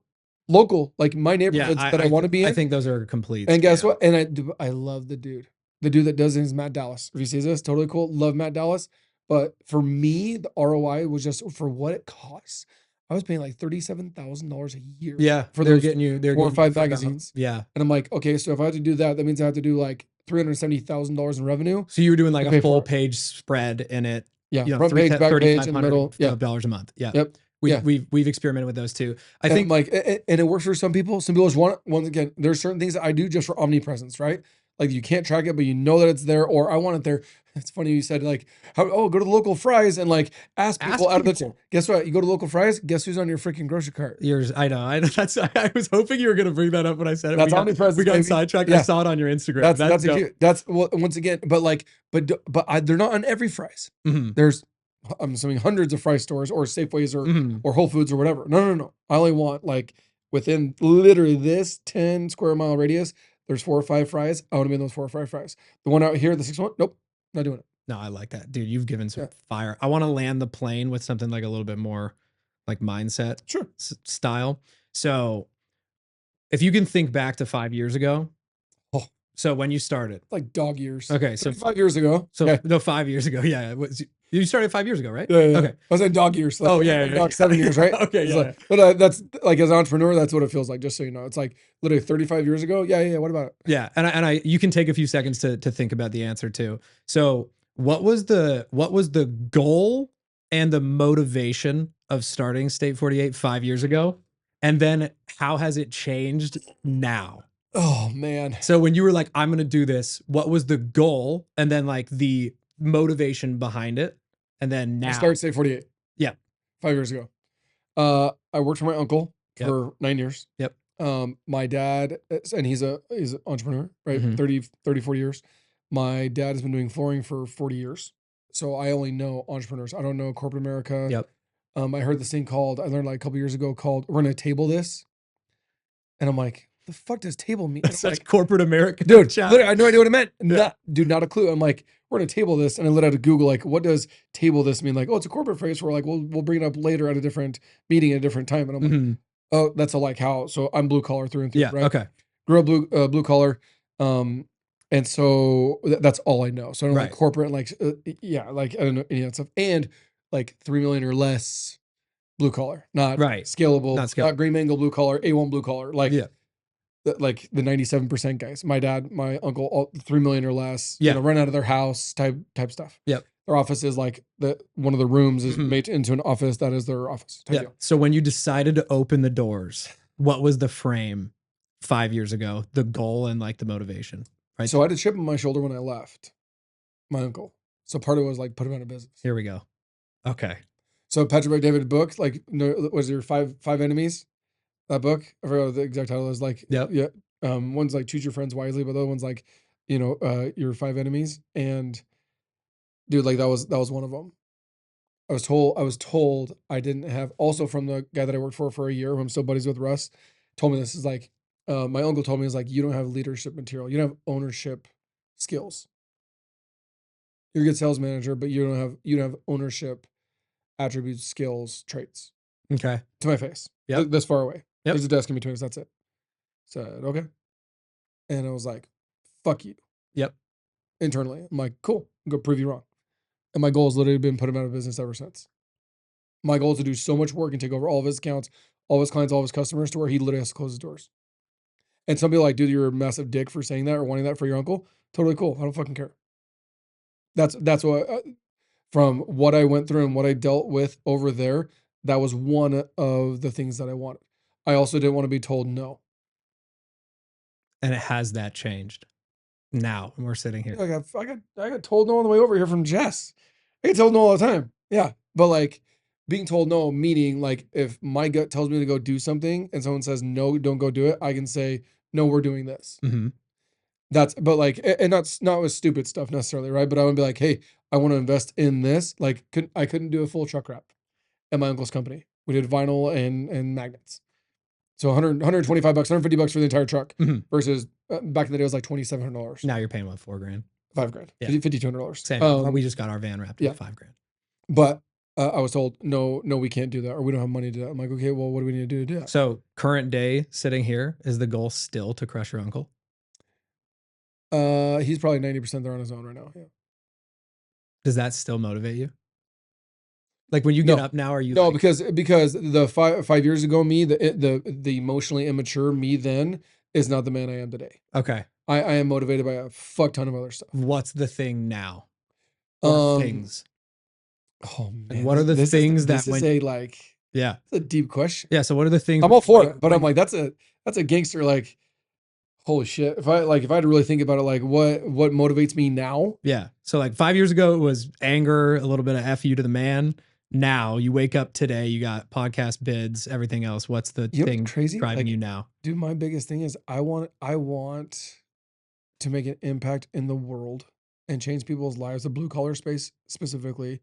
[SPEAKER 2] Local, like my neighborhoods that I want to be in.
[SPEAKER 1] I think those are complete.
[SPEAKER 2] And guess what? And I love the dude. The dude that does it is Matt Dallas. If he sees this, totally cool. Love Matt Dallas. But for me, the ROI was just for what it costs. I was paying like $37,000 a year.
[SPEAKER 1] Yeah.
[SPEAKER 2] For
[SPEAKER 1] they're
[SPEAKER 2] those
[SPEAKER 1] getting you
[SPEAKER 2] 4 or 5 magazines.
[SPEAKER 1] Yeah.
[SPEAKER 2] And I'm like, okay, so if I have to do that means I have to do like $370,000 in revenue.
[SPEAKER 1] So you were doing like a full page spread in it.
[SPEAKER 2] Yeah. Front page, back page, in the middle. Yeah.
[SPEAKER 1] $3,500 a month. Yeah.
[SPEAKER 2] Yep.
[SPEAKER 1] We've experimented with those too. I think
[SPEAKER 2] like, and it works for some people. Some people just want, once again, there's certain things that I do just for omnipresence, right? Like you can't track it, but you know that it's there, or I want it there. It's funny you said like, go to the local Fry's and like ask people out of the. Guess what? You go to local Fry's. Guess who's on your freaking grocery cart?
[SPEAKER 1] Yours. I know. I was hoping you were gonna bring that up when I said it.
[SPEAKER 2] That's omnipresence.
[SPEAKER 1] We got sidetracked. Yeah. I saw it on your Instagram.
[SPEAKER 2] That's well, once again, but they're not on every Fry's.
[SPEAKER 1] Mm-hmm.
[SPEAKER 2] There's, I'm assuming, hundreds of Fry stores or Safeways or Whole Foods or whatever. No. I only want like within literally this 10 square mile radius. There's 4 or 5 Fry's. I want to be in those 4 or 5 Fry's. The one out here, the 6th one, nope, not doing it.
[SPEAKER 1] No, I like that, dude. You've given some fire. I want to land the plane with something like a little bit more like mindset style. So if you can think back to 5 years ago. So when you started,
[SPEAKER 2] like dog years.
[SPEAKER 1] Okay. So
[SPEAKER 2] 5 years ago.
[SPEAKER 1] So no, 5 years ago. Yeah. You started 5 years ago, right?
[SPEAKER 2] Yeah.
[SPEAKER 1] Okay.
[SPEAKER 2] I was in dog years.
[SPEAKER 1] Like,
[SPEAKER 2] dog 7 years, right?
[SPEAKER 1] Okay. Yeah.
[SPEAKER 2] Like, but that's like, as an entrepreneur, that's what it feels like. Just so you know, it's like literally 35 years ago. Yeah. What about it?
[SPEAKER 1] Yeah. And you can take a few seconds to think about the answer too. So what was the goal and the motivation of starting State 48 5 years ago? And then how has it changed now?
[SPEAKER 2] Oh man.
[SPEAKER 1] So when you were like, I'm going to do this, what was the goal? And then like the motivation behind it. And then now
[SPEAKER 2] I started State 48.
[SPEAKER 1] Yeah. 5
[SPEAKER 2] years ago. I worked for my uncle for 9 years.
[SPEAKER 1] Yep.
[SPEAKER 2] My dad, and he's an entrepreneur, right?
[SPEAKER 1] Mhm.
[SPEAKER 2] 34 years. My dad has been doing flooring for 40 years. So I only know entrepreneurs. I don't know corporate America.
[SPEAKER 1] Yep.
[SPEAKER 2] I heard this thing called, I learned like a couple years ago called, we're going to table this. And I'm like, the fuck does table mean? And I'm
[SPEAKER 1] Such
[SPEAKER 2] like,
[SPEAKER 1] corporate America.
[SPEAKER 2] dude,
[SPEAKER 1] Chat.
[SPEAKER 2] literally, I had no idea what it meant.
[SPEAKER 1] Yeah.
[SPEAKER 2] Not a clue. I'm like, we're gonna table this, and I literally had to Google like, what does table this mean? Like, oh, it's a corporate phrase. We're like, we'll bring it up later at a different meeting at a different time. And I'm like,
[SPEAKER 1] Mhm.
[SPEAKER 2] oh, that's a like how. So I'm blue collar through and through,
[SPEAKER 1] Yeah.
[SPEAKER 2] right?
[SPEAKER 1] Okay.
[SPEAKER 2] Grew up blue collar, and so that's all I know. So I don't like
[SPEAKER 1] Right.
[SPEAKER 2] corporate, like yeah, like I don't know any of that stuff, and like 3 million or less blue collar, not
[SPEAKER 1] Right.
[SPEAKER 2] scalable,
[SPEAKER 1] Not
[SPEAKER 2] not
[SPEAKER 1] scale.
[SPEAKER 2] green mango blue collar, A1 blue collar,
[SPEAKER 1] Yeah.
[SPEAKER 2] like the 97% guys. My dad, my uncle, all 3 million or less,
[SPEAKER 1] Yeah.
[SPEAKER 2] run out of their house type stuff.
[SPEAKER 1] Yep.
[SPEAKER 2] Their office is like one of the rooms is
[SPEAKER 1] Mhm.
[SPEAKER 2] made into an office that is their office type
[SPEAKER 1] Yeah.
[SPEAKER 2] deal.
[SPEAKER 1] So when you decided to open the doors, what was the frame 5 years ago? The goal and like the motivation, right?
[SPEAKER 2] So I had a chip on my shoulder when I left my uncle. So part of it was like put him out of business.
[SPEAKER 1] Here we go. Okay.
[SPEAKER 2] So Patrick Bet David book, like, no, was there five enemies? That book, I forgot what the exact title is. Like,
[SPEAKER 1] Yep.
[SPEAKER 2] yeah, one's like choose your friends wisely, but the other one's like, your five enemies. And dude, like that was one of them. I was told I didn't have, also from the guy that I worked for a year, who I'm still buddies with, Russ, told me this is like, my uncle told me is like, you don't have leadership material, you don't have ownership skills. You're a good sales manager, but you don't have ownership attributes, skills, traits.
[SPEAKER 1] Okay.
[SPEAKER 2] To my face,
[SPEAKER 1] Yep.
[SPEAKER 2] this far away.
[SPEAKER 1] Yep.
[SPEAKER 2] There's a desk in between us. That's it. Said okay, and I was like, fuck you.
[SPEAKER 1] Yep.
[SPEAKER 2] Internally, I'm like, cool. I'm gonna prove you wrong. And my goal has literally been put him out of business ever since. My goal is to do so much work and take over all of his accounts, all of his clients, all of his customers to where he literally has to close his doors. And some people are like, dude, you're a massive dick for saying that or wanting that for your uncle. Totally cool. I don't fucking care. That's what, from what I went through and what I dealt with over there, that was one of the things that I wanted. I also didn't want to be told no.
[SPEAKER 1] And it has that changed now. And we're sitting here.
[SPEAKER 2] I got told no on the way over here from Jess. I get told no all the time. Yeah. But like being told no, meaning like if my gut tells me to go do something and someone says no, don't go do it, I can say, no, we're doing this.
[SPEAKER 1] Mm-hmm.
[SPEAKER 2] That's, but like, and that's not with stupid stuff necessarily, right? But I would be like, hey, I want to invest in this. Like, I couldn't do a full truck wrap at my uncle's company. We did vinyl and magnets. So 125 bucks, 150 bucks for the entire truck
[SPEAKER 1] Mm-hmm.
[SPEAKER 2] versus back in the day, it was like $2,700.
[SPEAKER 1] Now you're paying what, $4,000?
[SPEAKER 2] $5,000,
[SPEAKER 1] Yeah.
[SPEAKER 2] $5,200.
[SPEAKER 1] Same. We just got our van wrapped
[SPEAKER 2] yeah.
[SPEAKER 1] at $5,000.
[SPEAKER 2] But I was told, no, we can't do that, or we don't have money to do that. I'm like, okay, well, what do we need to do that?
[SPEAKER 1] So current day sitting here, is the goal still to crush your uncle?
[SPEAKER 2] He's probably 90% there on his own right now. Yeah.
[SPEAKER 1] Does that still motivate you? Like when you
[SPEAKER 2] No.
[SPEAKER 1] get up now, are you
[SPEAKER 2] No,
[SPEAKER 1] like,
[SPEAKER 2] because the 5 years ago me, the emotionally immature me then is not the man I am today.
[SPEAKER 1] okay,
[SPEAKER 2] I am motivated by a fuck ton of other stuff.
[SPEAKER 1] what's the thing now? Or things?
[SPEAKER 2] Oh man,
[SPEAKER 1] And what are the things
[SPEAKER 2] this
[SPEAKER 1] that
[SPEAKER 2] is
[SPEAKER 1] when,
[SPEAKER 2] a like,
[SPEAKER 1] yeah.
[SPEAKER 2] it's a deep question.
[SPEAKER 1] Yeah. So what are the things?
[SPEAKER 2] I'm all for
[SPEAKER 1] like,
[SPEAKER 2] it, but I'm like, that's a gangster, like, holy shit. If I had to really think about it, like what motivates me now?
[SPEAKER 1] yeah. So like 5 years ago, it was anger, a little bit of F you to the man. Now you wake up today, you got podcast bids, everything else. What's the
[SPEAKER 2] You know
[SPEAKER 1] thing
[SPEAKER 2] what's crazy?
[SPEAKER 1] driving
[SPEAKER 2] Like,
[SPEAKER 1] you now?
[SPEAKER 2] dude, my biggest thing is I want to make an impact in the world and change people's lives, the blue collar space specifically,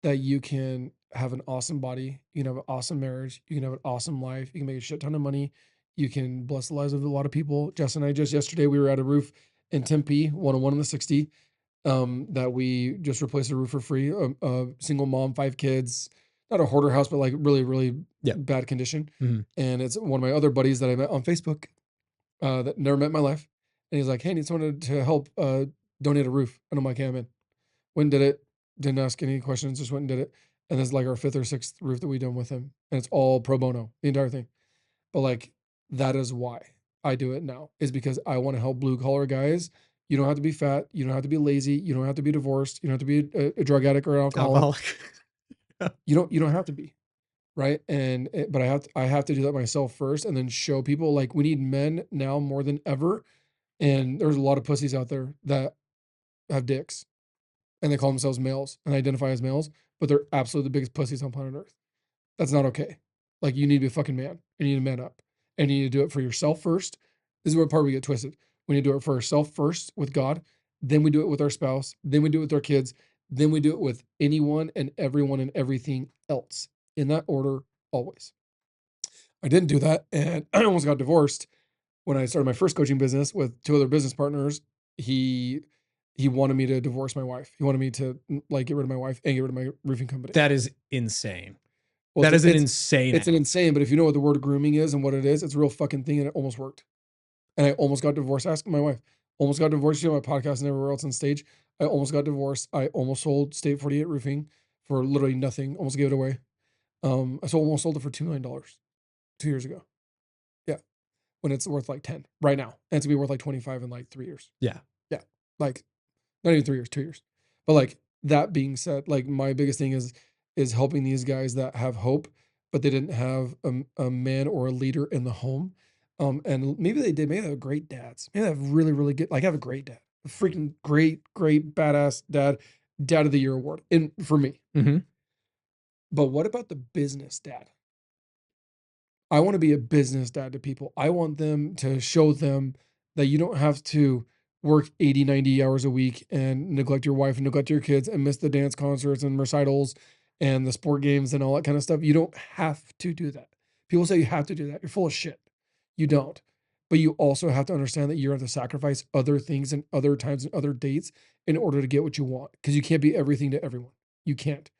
[SPEAKER 2] that you can have an awesome body, you can have an awesome marriage, you can have an awesome life, you can make a shit ton of money, you can bless the lives of a lot of people. Jess and I just yesterday, we were at a roof in Tempe, 101 in the 60, that we just replaced a roof for free. A single mom, 5 kids, not a hoarder house, but like really, really
[SPEAKER 1] Yeah.
[SPEAKER 2] bad condition.
[SPEAKER 1] Mhm.
[SPEAKER 2] And it's one of my other buddies that I met on Facebook, that never met in my life. And he's like, hey, I need someone to help donate a roof. And I'm like, yeah, I'm in. Went and did it. Didn't ask any questions, just went and did it. And this is like our 5th or 6th roof that we've done with him. And it's all pro bono, the entire thing. But like, that is why I do it now, is because I want to help blue collar guys. You don't have to be fat. You don't have to be lazy. You don't have to be divorced. You don't have to be a drug addict or an alcoholic. You don't have to be. Right. But I have to do that myself first and then show people, like, we need men now more than ever. And there's a lot of pussies out there that have dicks and they call themselves males and identify as males, but they're absolutely the biggest pussies on planet Earth. That's not okay. Like, you need to be a fucking man. You need to man up. And you need to do it for yourself first. This is where part we get twisted. We need to do it for ourselves first with God. Then we do it with our spouse. Then we do it with our kids. Then we do it with anyone and everyone and everything else. In that order, always. I didn't do that, and I almost got divorced when I started my first coaching business with two other business partners. He wanted me to divorce my wife. He wanted me to like get rid of my wife and get rid of my roofing company.
[SPEAKER 1] That is insane.
[SPEAKER 2] Well,
[SPEAKER 1] That is an insane
[SPEAKER 2] it's an
[SPEAKER 1] act.
[SPEAKER 2] insane, but if you know what the word grooming is and what it is, it's a real fucking thing, and it almost worked. And I almost got divorced. Ask my wife. Almost got divorced. You know, my podcast and everywhere else on stage. I almost got divorced. I almost sold State 48 Roofing for literally nothing. Almost gave it away. Almost sold it for $2 million 2 years ago. Yeah, when it's worth like 10 right now, and it's gonna be worth like 25 in like 3 years.
[SPEAKER 1] Yeah.
[SPEAKER 2] Yeah, like not even 3 years, 2 years. But like that being said, like my biggest thing is helping these guys that have hope, but they didn't have a man or a leader in the home. And maybe they did. Maybe they have great dads. Maybe they have really, really good. Like I have a great dad, a freaking great badass dad, dad of the year award, and for me.
[SPEAKER 1] Mm-hmm.
[SPEAKER 2] But what about the business dad? I want to be a business dad to people. I want them to show them that you don't have to work 80, 90 hours a week and neglect your wife and neglect your kids and miss the dance concerts and recitals and the sport games and all that kind of stuff. You don't have to do that. People say you have to do that. You're full of shit. You don't. But you also have to understand that you have to sacrifice other things and other times and other dates in order to get what you want, because you can't be everything to everyone. You can't.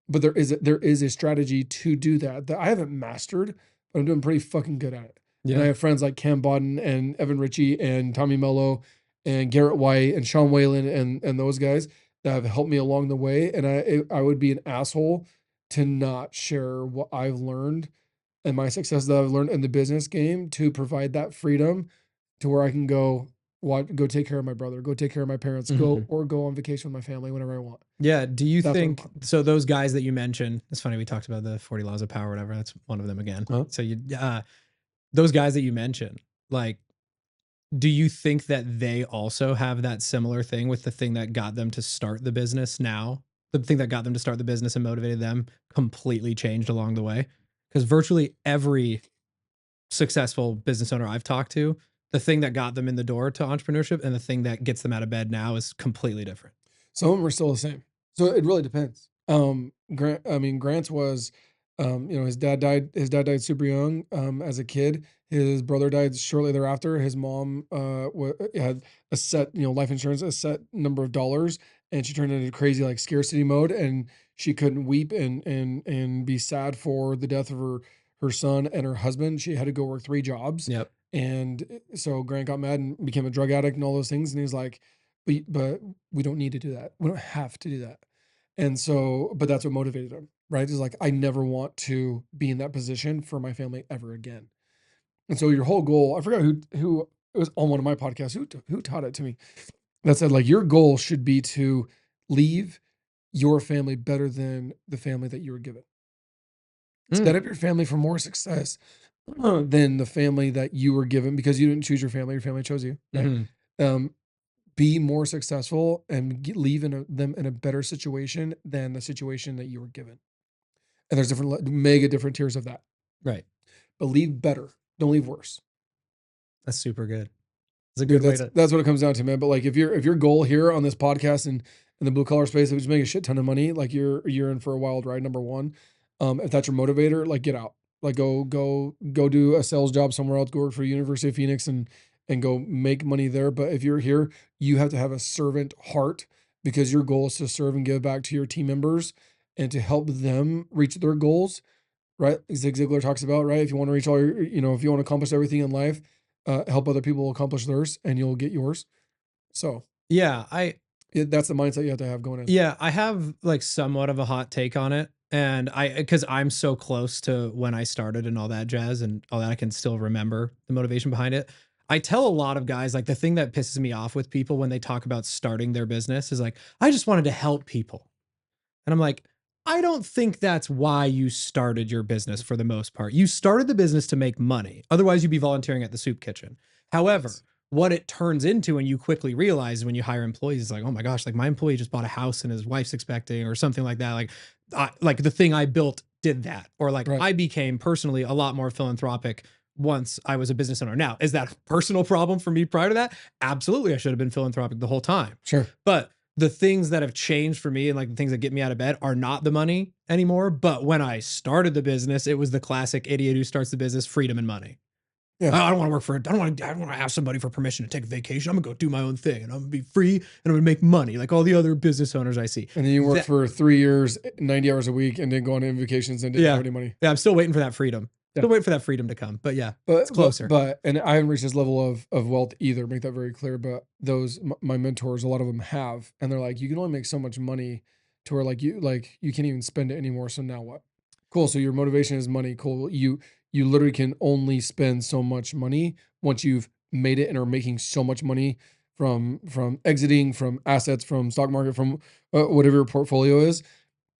[SPEAKER 2] But there is a strategy to do that I haven't mastered, but I'm doing pretty fucking good at it. And I
[SPEAKER 1] Yeah.
[SPEAKER 2] have friends like Cam Bodden and Evan Ritchie and Tommy Mello and Garrett White and Sean Whalen and those guys that have helped me along the way. And I would be an asshole to not share what I've learned and my success that I've learned in the business game to provide that freedom to where I can go take care of my brother, go take care of my parents,
[SPEAKER 1] Mhm.
[SPEAKER 2] go on vacation with my family whenever I want.
[SPEAKER 1] Yeah. Do you
[SPEAKER 2] That's what I'm
[SPEAKER 1] think
[SPEAKER 2] talking
[SPEAKER 1] so? Those guys that you mentioned, it's funny we talked about the 40 laws of power, whatever. That's one of them again.
[SPEAKER 2] about.
[SPEAKER 1] So those guys that you mentioned, like, do you think that they also have that similar thing with the thing that got them to start the business now? The thing that got them to start the business and motivated them completely changed along the way? Because virtually every successful business owner I've talked to, the thing that got them in the door to entrepreneurship and the thing that gets them out of bed now is completely different.
[SPEAKER 2] Some of them are still the same. So it really depends. Grant's was, his dad died super young, as a kid. His brother died shortly thereafter. His mom, had a set, life insurance, a set number of dollars, and she turned into crazy like scarcity mode, and she couldn't weep and be sad for the death of her son and her husband. She had to go work 3 jobs.
[SPEAKER 1] Yep.
[SPEAKER 2] And so Grant got mad and became a drug addict and all those things. And he's like, but we don't need to do that. We don't have to do that. And so, but that's what motivated him, right? Is like, I never want to be in that position for my family ever again. And so your whole goal, I forgot who it was on one of my podcasts, who taught it to me, that said like your goal should be to leave your family better than the family that you were given. Set
[SPEAKER 1] Mm,
[SPEAKER 2] up your family for more success than the family that you were given, because you didn't choose your family chose you, right?
[SPEAKER 1] mhm.
[SPEAKER 2] Um, be more successful and leave them in a better situation than the situation that you were given. And there's mega different tiers of that.
[SPEAKER 1] Right.
[SPEAKER 2] But leave better. Don't leave worse.
[SPEAKER 1] That's super good. It's a
[SPEAKER 2] Dude,
[SPEAKER 1] good way
[SPEAKER 2] that's
[SPEAKER 1] to.
[SPEAKER 2] that's what it comes down to, man. But like if your goal here on this podcast and in the blue collar space is to make a shit ton of money, like you're in for a wild ride, number one. If that's your motivator, like get out. Like go do a sales job somewhere else, go work for University of Phoenix and go make money there. But if you're here, you have to have a servant heart, because your goal is to serve and give back to your team members and to help them reach their goals, right? Zig Ziglar talks about, right? If you want to reach all your, if you want to accomplish everything in life, help other people accomplish theirs and you'll get yours. So
[SPEAKER 1] Yeah.
[SPEAKER 2] that's the mindset you have to have going in.
[SPEAKER 1] Yeah, I have like somewhat of a hot take on it. And because I'm so close to when I started and all that jazz and all that, I can still remember the motivation behind it. I tell a lot of guys, like, the thing that pisses me off with people when they talk about starting their business is like, I just wanted to help people. And I'm like, I don't think that's why you started your business for the most part. You started the business to make money. Otherwise, you'd be volunteering at the soup kitchen. However,
[SPEAKER 2] Yes.
[SPEAKER 1] what it turns into, and you quickly realize when you hire employees, is like, oh my gosh, like my employee just bought a house and his wife's expecting or something like that. Like the thing I built did that. Or like
[SPEAKER 2] Right.
[SPEAKER 1] I became personally a lot more philanthropic once I was a business owner. Now, is that a personal problem for me prior to that? Absolutely. I should have been philanthropic the whole time.
[SPEAKER 2] Sure.
[SPEAKER 1] But the things that have changed for me and like the things that get me out of bed are not the money anymore. But when I started the business, it was the classic idiot who starts the business, freedom and money.
[SPEAKER 2] Yeah.
[SPEAKER 1] I don't want to work for it. I don't want to ask somebody for permission to take a vacation. I'm gonna go do my own thing and I'm gonna be free and I'm gonna make money like all the other business owners I see.
[SPEAKER 2] And then you work for 3 years, 90 hours a week, and then go on vacations and didn't have any money.
[SPEAKER 1] Yeah, I'm still waiting for that freedom. Still waiting for that freedom to come. But yeah, it's closer.
[SPEAKER 2] But and I haven't reached this level of wealth either. Make that very clear. But my mentors, a lot of them have, and they're like, you can only make so much money to where you can't even spend it anymore. So now what? Cool. So your motivation is money. Cool. You literally can only spend so much money once you've made it and are making so much money from exiting, from assets, from stock market, from whatever your portfolio is.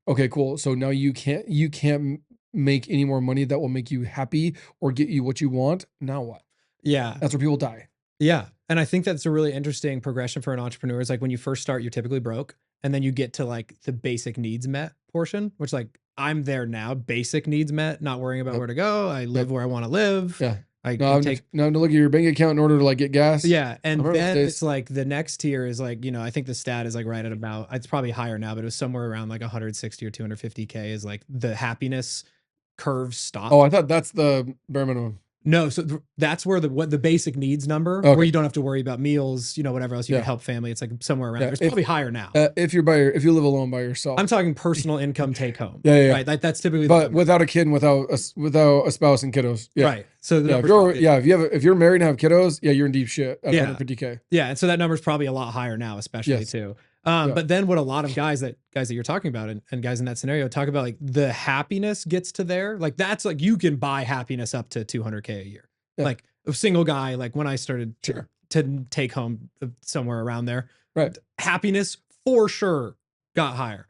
[SPEAKER 2] Okay, cool. So now you can't make any more money that will make you happy or get you what you want. Now what?
[SPEAKER 1] Yeah.
[SPEAKER 2] That's where people die.
[SPEAKER 1] Yeah. And I think that's a really interesting progression for an entrepreneur. Is like when you first start, you're typically broke. And then you get to like the basic needs met portion, which like I'm there now, basic needs met, not worrying about where to go. I live where I want to live.
[SPEAKER 2] Yeah.
[SPEAKER 1] I
[SPEAKER 2] No, I'm to look at your bank account in order to like get gas.
[SPEAKER 1] Yeah. And then it's like the next tier is like, I think the stat is like right at about, it's probably higher now, but it was somewhere around like 160 or 250K is like the happiness curve stop.
[SPEAKER 2] Oh, I thought that's the bare minimum.
[SPEAKER 1] No, so that's where the basic needs number, where you don't have to worry about meals, whatever else you can help family. It's like somewhere around there. It's probably higher now.
[SPEAKER 2] If you live alone by yourself.
[SPEAKER 1] I'm talking personal income take home.
[SPEAKER 2] Yeah.
[SPEAKER 1] Right. That's typically,
[SPEAKER 2] but without a kid and without a spouse and kiddos. Yeah.
[SPEAKER 1] Right. So
[SPEAKER 2] if you're married and have kiddos, you're in deep shit at 150K.
[SPEAKER 1] Yeah. And so that number is probably a lot higher now, especially too. But then what a lot of guys that you're talking about and guys in that scenario talk about, like the happiness gets to there. Like that's like, you can buy happiness up to 200K a year. Yeah. Like a single guy, like when I started to take home somewhere around there,
[SPEAKER 2] right?
[SPEAKER 1] Happiness for sure got higher,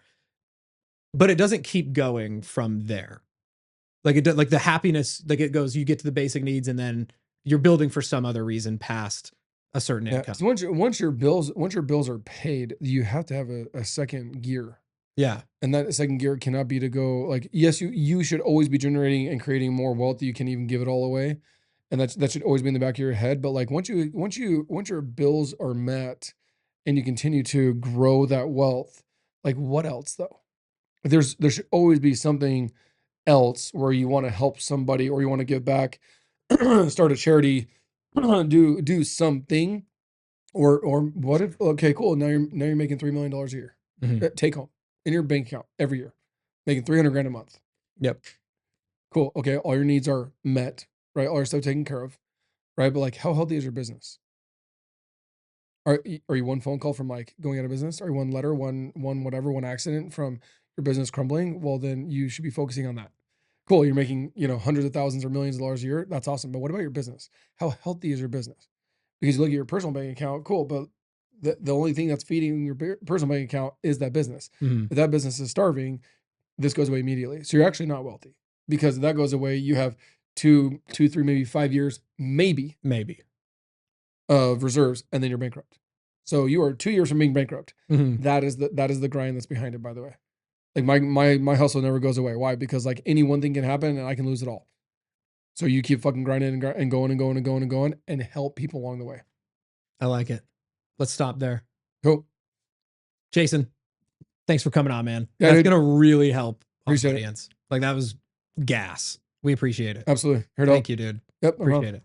[SPEAKER 1] but it doesn't keep going from there. Like like the happiness, like it goes, you get to the basic needs and then you're building for some other reason past a certain income.
[SPEAKER 2] So once your bills are paid, you have to have a second gear.
[SPEAKER 1] Yeah.
[SPEAKER 2] And that second gear cannot be to go like, yes, you should always be generating and creating more wealth that you can even give it all away. And that should always be in the back of your head. But like once your bills are met and you continue to grow that wealth, like what else though? There should always be something else where you want to help somebody or you want to give back, start a charity, do something, or what if? Okay, cool. Now you're making $3 million a year, take home in your bank account every year, making 300 grand a month.
[SPEAKER 1] Yep.
[SPEAKER 2] Cool. Okay, all your needs are met, right? All your stuff taken care of, right? But like, how healthy is your business? Are you one phone call from like going out of business? Are you one letter, one whatever, one accident from your business crumbling? Well, then you should be focusing on that. Cool. You're making, hundreds of thousands or millions of dollars a year. That's awesome. But what about your business? How healthy is your business? Because you look at your personal bank account, cool. But the only thing that's feeding your personal bank account is that business.
[SPEAKER 1] Mm-hmm.
[SPEAKER 2] If that business is starving, this goes away immediately. So you're actually not wealthy because if that goes away, you have 2, 3, maybe 5 years, maybe of reserves, and then you're bankrupt. So you are 2 years from being bankrupt.
[SPEAKER 1] Mm-hmm.
[SPEAKER 2] That is the grind that's behind it, by the way. Like my hustle never goes away. Why? Because like any one thing can happen and I can lose it all. So you keep fucking grinding and going and help people along the way.
[SPEAKER 1] I like it. Let's stop there.
[SPEAKER 2] Cool.
[SPEAKER 1] Jason, thanks for coming on, man.
[SPEAKER 2] Yeah,
[SPEAKER 1] that's going to really help our
[SPEAKER 2] audience.
[SPEAKER 1] Like that was gas. We appreciate it.
[SPEAKER 2] Absolutely.
[SPEAKER 1] Thank you, dude.
[SPEAKER 2] Yep.
[SPEAKER 1] Appreciate it.